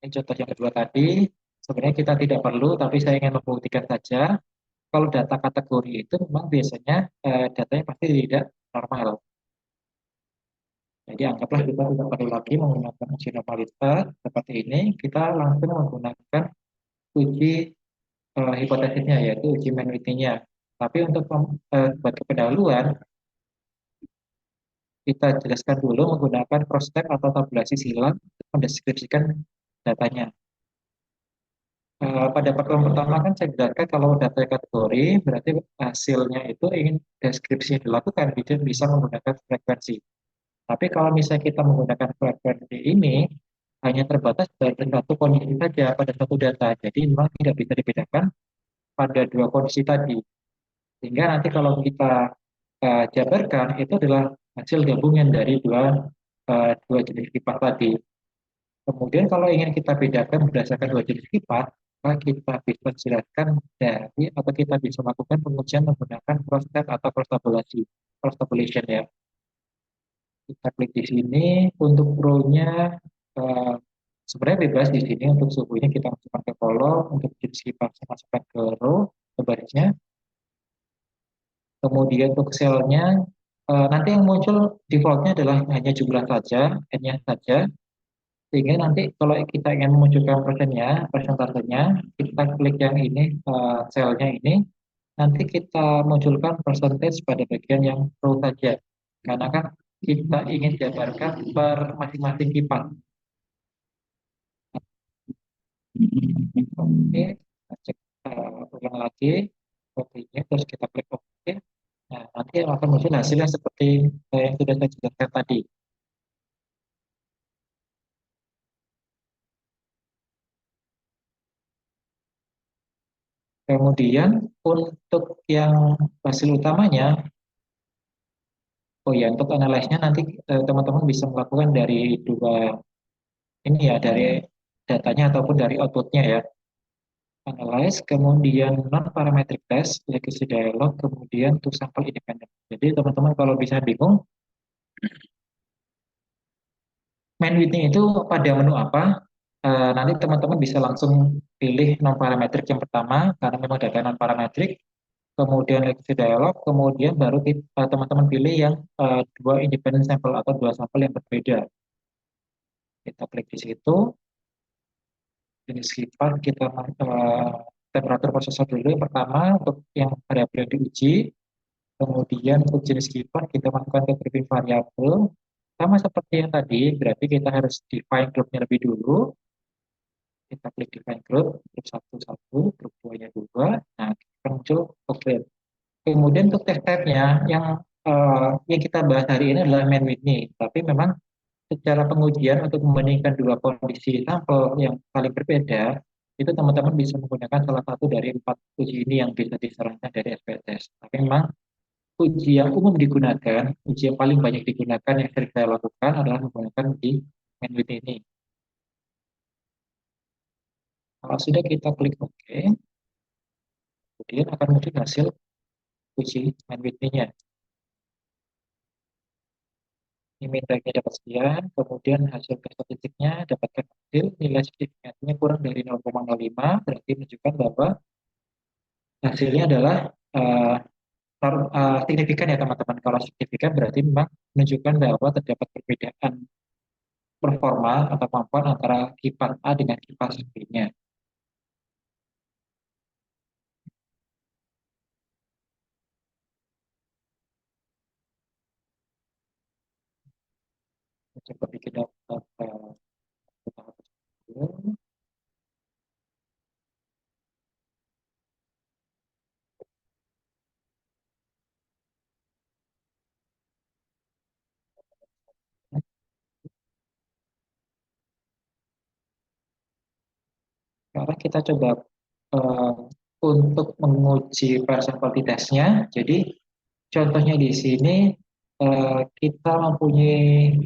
Ini contoh yang kedua tadi, sebenarnya kita tidak perlu, tapi saya ingin membuktikan saja, kalau data kategori itu memang biasanya datanya pasti tidak normal. Jadi anggaplah kita tidak perlu lagi menggunakan uji normalitas seperti ini, kita langsung menggunakan uji hipotesisnya, yaitu uji Mann-Whitney-nya. Tapi untuk sebagai pendahuluan, kita jelaskan dulu menggunakan cross-step atau tabulasi silang untuk mendeskripsikan datanya. Pada pertemuan pertama kan saya jelaskan kalau data kategori berarti hasilnya itu ingin deskripsi yang dilakukan bisa menggunakan frekuensi. Tapi kalau misalnya kita menggunakan frekuensi ini hanya terbatas pada satu kondisi saja pada satu data, jadi memang tidak bisa dibedakan pada dua kondisi tadi. Sehingga nanti kalau kita jabarkan itu adalah hasil gabungan dari dua jenis kipas tadi. Kemudian kalau ingin kita bedakan berdasarkan dua jenis kipas, maka kita bisa jelaskan dari atau kita bisa melakukan pengujian menggunakan cross step atau cross tabulation ya. Kita klik di sini untuk row-nya eh, sebenarnya bebas di sini. Untuk suhunya kita masukkan ke kolom, untuk jenis kipas masukkan ke row ke barisnya. Kemudian untuk selnya nanti yang muncul defaultnya adalah hanya jumlah saja, n-nya saja. Sehingga nanti kalau kita ingin memunculkan persentasenya, kita klik yang ini, selnya ini, nanti kita munculkan percentage pada bagian yang row saja. Karena kan kita ingin jabarkan per masing-masing kipas. Oke, kita cek ulang lagi, oke-nya, terus kita klik OK. Nah, nanti akan muncul hasilnya seperti yang sudah saya jelaskan tadi. Kemudian untuk yang hasil utamanya, oh ya, untuk analisa-nya nanti teman-teman bisa melakukan dari dua ini ya, dari datanya ataupun dari outputnya ya. Analyze, kemudian non-parametric test, legacy dialog, kemudian to sample independent. Jadi teman-teman kalau bisa bingung, Mann-Whitney itu pada menu apa? Nanti teman-teman bisa langsung pilih non-parametric yang pertama, karena memang data non-parametric, kemudian legacy dialog, kemudian baru teman-teman pilih yang dua independent sampel atau dua sampel yang berbeda. Kita klik di situ, jenis kipas kita temperatur prosesor dulu yang pertama untuk yang variabel yang diuji, kemudian untuk jenis kipas kita masukkan ke grouping variabel, sama seperti yang tadi, berarti kita harus define grupnya lebih dulu, Kita klik define group, grup 1, grup 2-nya 2. Nah, akan muncul upgrade. Kemudian untuk test type-nya yang kita bahas hari ini adalah main Whitney. Tapi memang secara pengujian untuk membandingkan dua kondisi sampel yang saling berbeda, itu teman-teman bisa menggunakan salah satu dari 4 uji ini yang bisa disarankan dari SPSS. Tapi memang uji yang umum digunakan, uji yang paling banyak digunakan yang sering saya lakukan adalah menggunakan uji main Whitney ini. Kalau sudah kita klik OK, kemudian akan muncul hasil uji main Whitney-nya. Min baiknya dapat sekian, kemudian hasil tes statistiknya dapatkan hasil nilai signifikansinya kurang dari 0,05, berarti menunjukkan bahwa hasilnya adalah uh, signifikan ya teman-teman. Kalau signifikan berarti memang menunjukkan bahwa terdapat perbedaan performa atau kemampuan antara kipas A dengan kipas B-nya. Coba bikin daftar tahap tersebut. Sekarang kita coba uh, untuk menguji persentilitasnya. Jadi contohnya di sini kita mempunyai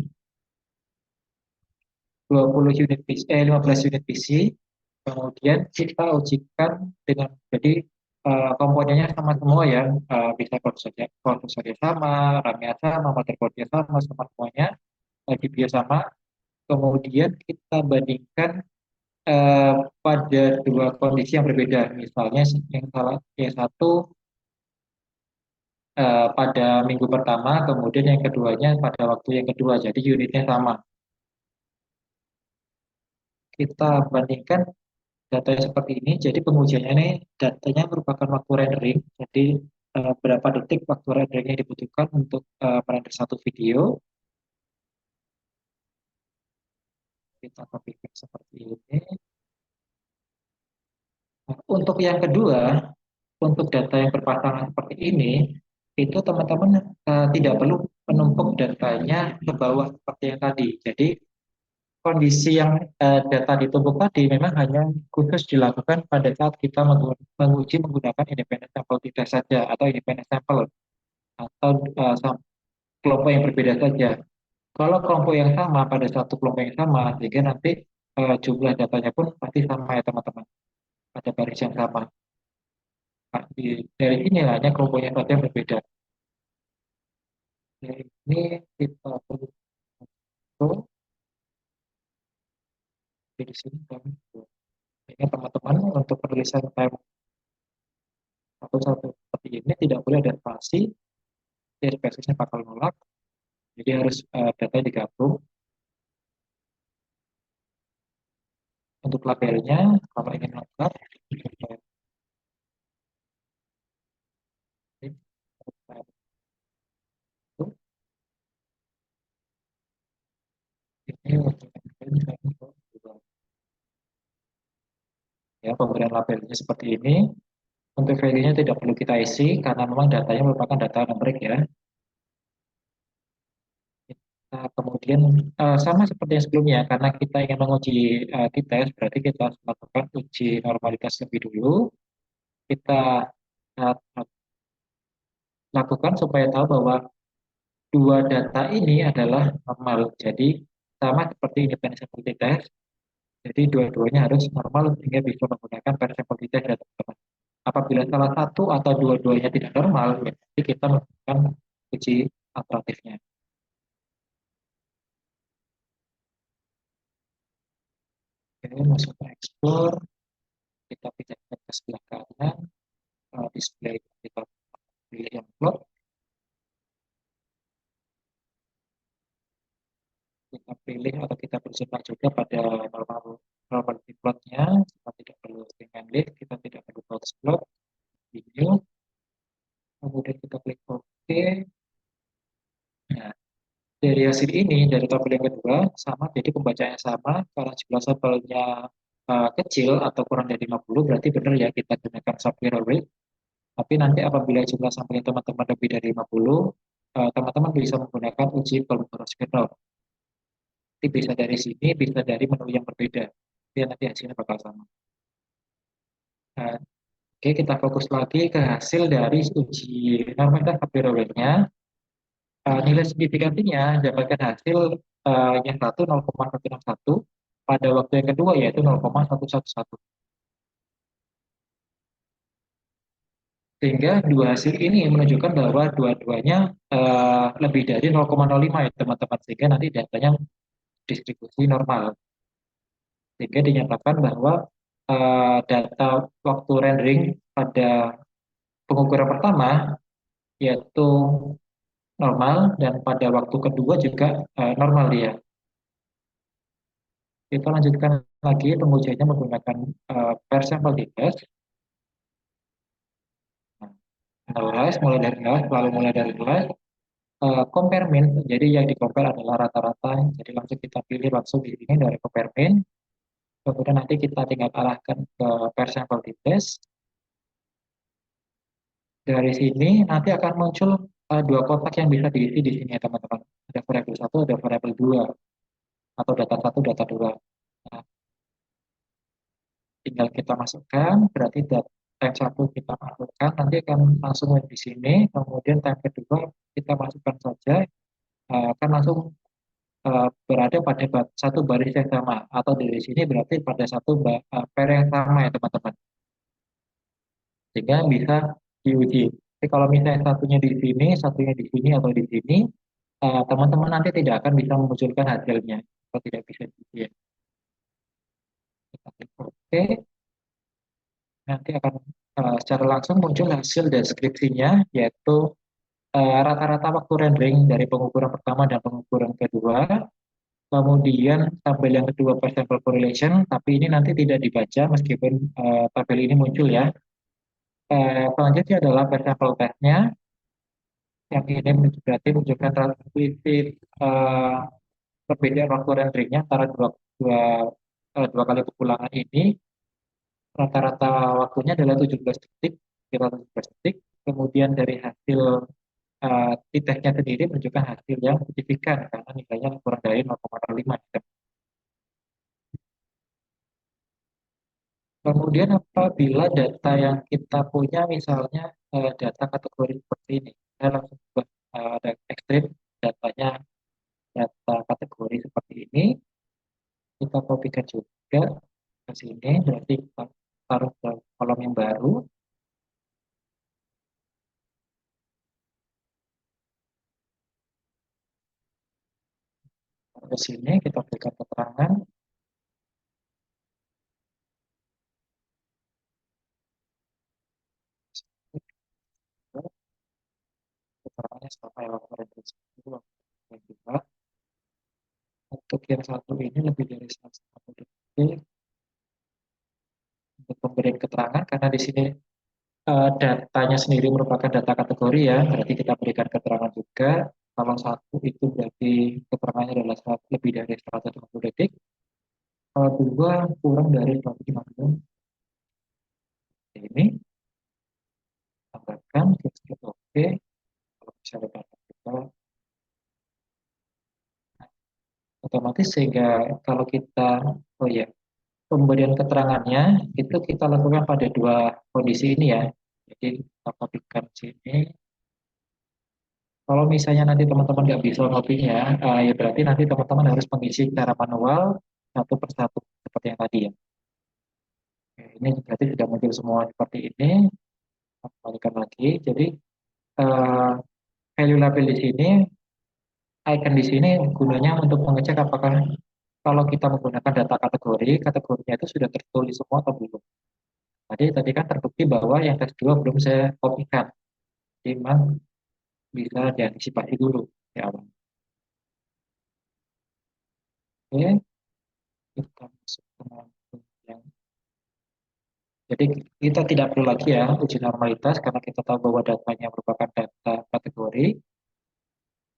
20 unit PC, 15 unit PC, kemudian kita ujikan dengan jadi komponennya sama semua ya, bisa prosesornya sama, RAM-nya sama, motherboard-nya sama, semuanya, GPU sama. Kemudian kita bandingkan eh, pada dua kondisi yang berbeda. Misalnya yang satu pada minggu pertama, kemudian yang keduanya pada waktu yang kedua. Jadi unitnya sama. Kita bandingkan datanya seperti ini. Jadi pengujiannya ini datanya merupakan waktu rendering. Jadi berapa detik waktu rendering yang dibutuhkan untuk merender satu video. Kita copy seperti ini. Nah, untuk yang kedua, untuk data yang berpasangan seperti ini, itu teman-teman tidak perlu menumpuk datanya ke bawah seperti yang tadi. Jadi kondisi yang data ditumpuk tadi memang hanya khusus dilakukan pada saat kita menguji menggunakan independent sample tidak saja atau independent sample atau kelompok yang berbeda saja. Kalau kelompok yang sama pada satu kelompok yang sama, sehingga nanti jumlah datanya pun pasti sama ya teman-teman, pada baris yang sama. Nah, dari ini hanya kelompoknya saja yang berbeda. Ini kita perlu di sini kami ingat teman-teman untuk penulisan time satu seperti ini tidak boleh ada spasi, jadi basisnya bakal nolak, jadi harus data digabung. Untuk labelnya, kalau ingin lengkap, ini ya pemberian labelnya seperti ini. Untuk value-nya tidak perlu kita isi karena memang datanya merupakan data numerik ya. Kemudian sama seperti yang sebelumnya, karena kita ingin menguji t-test, berarti kita harus melakukan uji normalitas lebih dulu. Kita uh, lakukan supaya tahu bahwa dua data ini adalah normal. Jadi sama seperti independent sample t-test, jadi dua-duanya harus normal sehingga bisa menggunakan per sample t-test ya teman-teman. Apabila salah satu atau dua-duanya tidak normal, ya, jadi kita melakukan uji alternatifnya. Oke, masuk ke explore, kita pindahkan ke sebelah kanan, display kita pilih yang plot, kita pilih atau kita bersebar juga pada normal plotnya, kita tidak perlu dengan list, kita tidak perlu plot video, kemudian kita klik OK. Nah, dari hasil ini, dari tabel yang kedua, sama, jadi pembacaannya sama, karena jumlah sampelnya kecil atau kurang dari 50, berarti benar ya kita gunakan Shapiro rate. Tapi nanti apabila jumlah sampelnya teman-teman lebih dari 50, teman-teman bisa menggunakan uji kolaborasial. Nanti bisa dari sini, bisa dari menu yang berbeda. Dia nanti hasilnya bakal sama. Nah, oke, kita fokus lagi ke hasil dari uji normalitas Shapiro rate-nya. Nilai signifikansinya dapatkan hasil yang satu 0,161, pada waktu yang kedua yaitu 0,111. Sehingga dua hasil ini menunjukkan bahwa dua-duanya lebih dari 0,05 ya teman-teman, sehingga nanti datanya distribusi normal. Sehingga dinyatakan bahwa data waktu rendering pada pengukuran pertama yaitu normal, dan pada waktu kedua juga normal dia. Kita lanjutkan lagi pengujiannya menggunakan per sampel test. Analyze mulai dari nilai, lalu mulai dari nilai. Compare mean, jadi yang di compare adalah rata-rata, jadi langsung kita pilih langsung di sini dari compare mean. Kemudian nanti kita tinggal arahkan ke per sampel test. Dari sini nanti akan muncul dua kotak yang bisa diisi di sini ya teman-teman. Ada variabel 1, ada variabel 2, atau data 1, data 2. Nah, tinggal kita masukkan, berarti time 1 kita masukkan, nanti akan langsung di sini, kemudian time kedua kita masukkan saja, akan langsung berada pada satu baris yang sama, atau dari sini berarti pada satu pair yang sama ya teman-teman, sehingga bisa diuji. Jadi kalau misalnya satunya di sini, satunya di sini, atau di sini, teman-teman nanti tidak akan bisa memunculkan hasilnya, atau tidak bisa diuji ya. Kita klik oke, nanti akan secara langsung muncul hasil deskripsinya, yaitu rata-rata waktu rendering dari pengukuran pertama dan pengukuran kedua. Kemudian tabel yang kedua per sample correlation, tapi ini nanti tidak dibaca meskipun tabel ini muncul ya. Selanjutnya adalah per sample testnya, yang ini berarti menunjukkan relatif perbedaan waktu renderingnya antara dua kali pukulangan ini. Rata-rata waktunya adalah 17 detik, kira 17 detik. Kemudian dari hasil t-testnya sendiri menunjukkan hasil yang signifikan karena nilainya kurang dari 0,05. Kemudian apabila data yang kita punya misalnya data kategori seperti ini, saya langsung buat ada ekstrim datanya, data kategori seperti ini, kita kopikan juga ke sini, berarti kita taruh ke kolom yang baru. Ke sini kita berikan keterangan. Keterangannya sama ya, untuk yang satu ini lebih dari 1 detik untuk pemberian keterangan, karena di sini datanya sendiri merupakan data kategori ya, berarti kita berikan keterangan juga. Kalau satu itu berarti keterangannya adalah lebih dari 150 detik. Kalau dua kurang dari 150. Ini tambahkan, klik oke. Kalau misalnya data kita otomatis, sehingga kalau kita, oh ya, pemberian keterangannya itu kita lakukan pada dua kondisi ini ya. Jadi kita kopikan sini. Kalau misalnya nanti teman-teman nggak bisa ngopinya, ya berarti nanti teman-teman harus mengisi secara manual satu persatu seperti yang tadi ya. Oke, ini berarti sudah muncul semua seperti ini. Kembalikan lagi. Jadi value label di sini, icon di sini gunanya untuk mengecek apakah kalau kita menggunakan data kategori, kategorinya itu sudah tertulis semua atau belum. Tadi kan terbukti bahwa yang tes 2 belum saya kopikan. Jadi memang bisa diantisipasi dulu di awal. Oke, kita masuk ke yang, jadi kita tidak perlu lagi ya uji normalitas karena kita tahu bahwa datanya merupakan data kategori.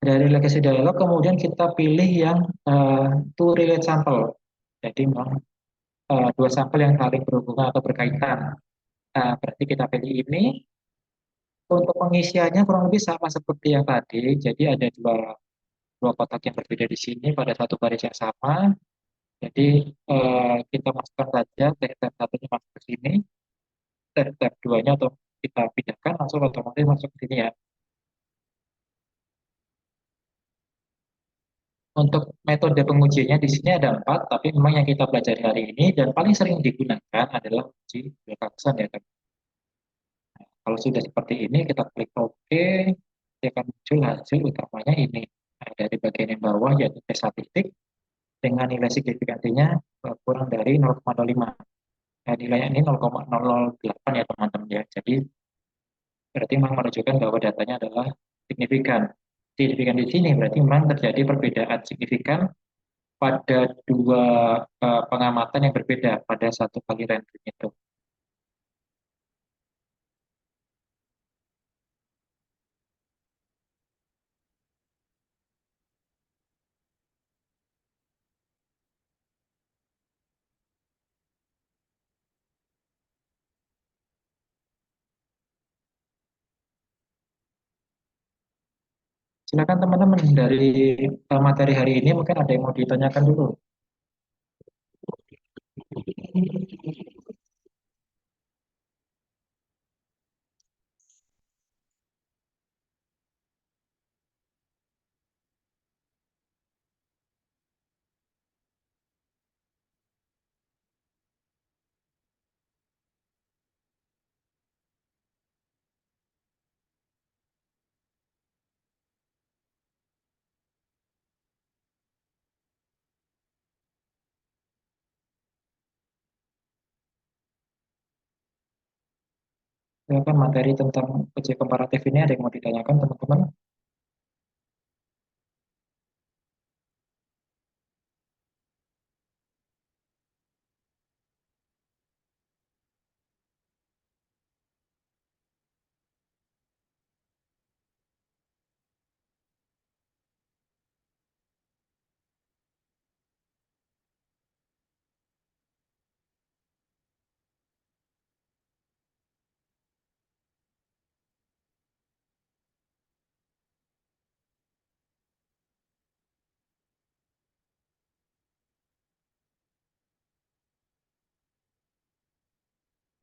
Dari legacy dialog kemudian kita pilih yang to relate sample. Jadi memang dua sampel yang saling berhubungan atau berkaitan. Berarti kita pilih ini. Untuk pengisiannya kurang lebih sama seperti yang tadi. Jadi ada dua kotak yang berbeda di sini pada satu baris yang sama. Jadi kita masukkan saja tab satunya masuk ke sini, tab duanya atau kita pindahkan langsung otomatis masuk ke sini ya. Untuk metode pengujiannya di sini ada empat, tapi memang yang kita pelajari hari ini dan paling sering digunakan adalah uji Wilcoxon ya. Kalau sudah seperti ini, kita klik OK, dia akan muncul hasil utamanya ini. Nah, dari bagian yang bawah yaitu tes statistik dengan nilai signifikansinya kurang dari 0,05. Nah, nilainya ini 0,008 ya teman-teman ya. Jadi berarti memang menunjukkan bahwa datanya adalah signifikan. Signifikan di sini berarti memang terjadi perbedaan signifikan pada dua pengamatan yang berbeda pada satu kali random itu. Silakan teman-teman dari materi hari ini mungkin ada yang mau ditanyakan dulu. Silakan materi tentang uji komparatif ini ada yang mau ditanyakan teman-teman.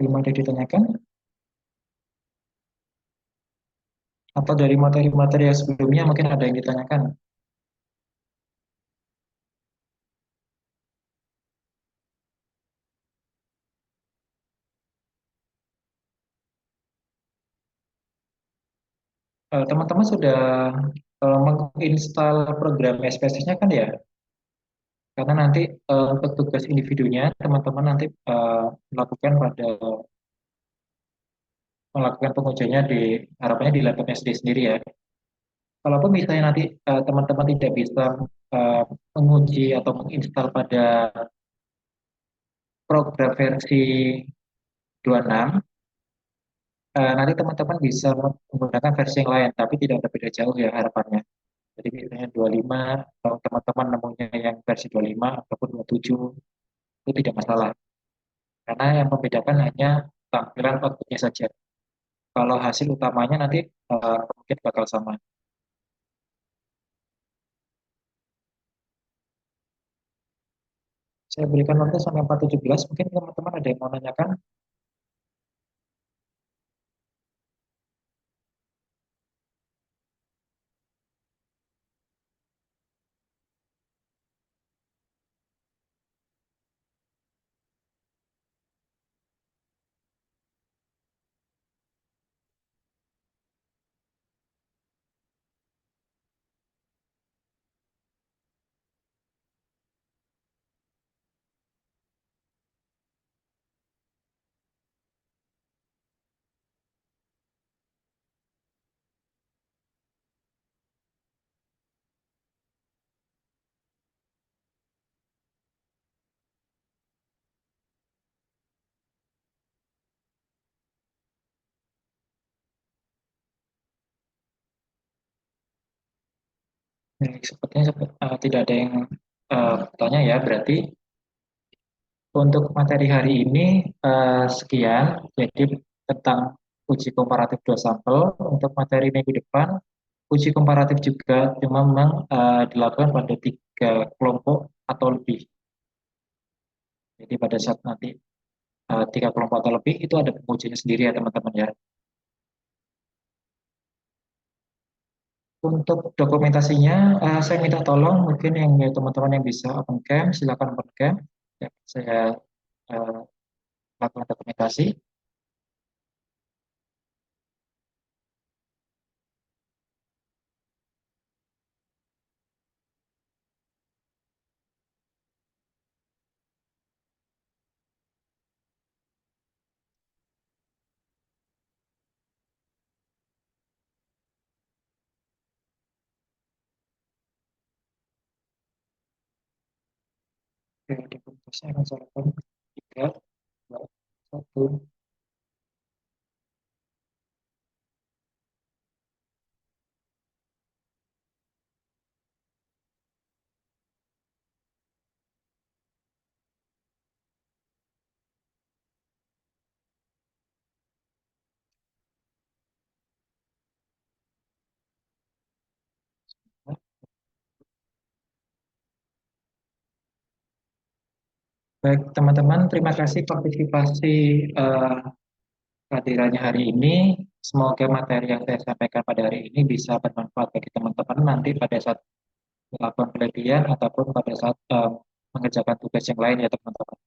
Belum ada yang ditanyakan? Atau dari materi-materi yang sebelumnya mungkin ada yang ditanyakan? Teman-teman sudah menginstal program SPS-nya kan ya? Karena nanti untuk tugas individunya teman-teman nanti melakukan melakukan pengujiannya di harapannya di laptopnya sendiri ya. Kalaupun misalnya nanti teman-teman tidak bisa eh, menguji atau menginstal pada program versi 26, nanti teman-teman bisa menggunakan versi yang lain, tapi tidak ada beda jauh ya harapannya. Jadi misalnya 25, kalau teman-teman nemunya yang versi 25 ataupun 27, itu tidak masalah. Karena yang membedakan hanya tampilan outputnya saja. Kalau hasil utamanya nanti mungkin bakal sama. Saya berikan waktu sampai 4.17, mungkin teman-teman ada yang mau nanyakan. Sepertinya tidak ada yang bertanya ya, berarti Untuk materi hari ini sekian, jadi tentang uji komparatif dua sampel. Untuk materi minggu depan, uji komparatif juga, cuma memang dilakukan pada 3 kelompok atau lebih. Jadi pada saat nanti 3 kelompok atau lebih, itu ada pengujinya sendiri ya teman-teman ya. Untuk dokumentasinya, saya minta tolong mungkin yang teman-teman yang bisa open cam, silakan open cam. Ya, saya eh, lakukan dokumentasi. Oke, dokumentasi akan saya lakukan 3, 2, 1. Baik, teman-teman, terima kasih partisipasi eh, kehadirannya hari ini. Semoga materi yang saya sampaikan pada hari ini bisa bermanfaat bagi teman-teman nanti pada saat melakukan penelitian ataupun pada saat mengerjakan tugas yang lain ya teman-teman.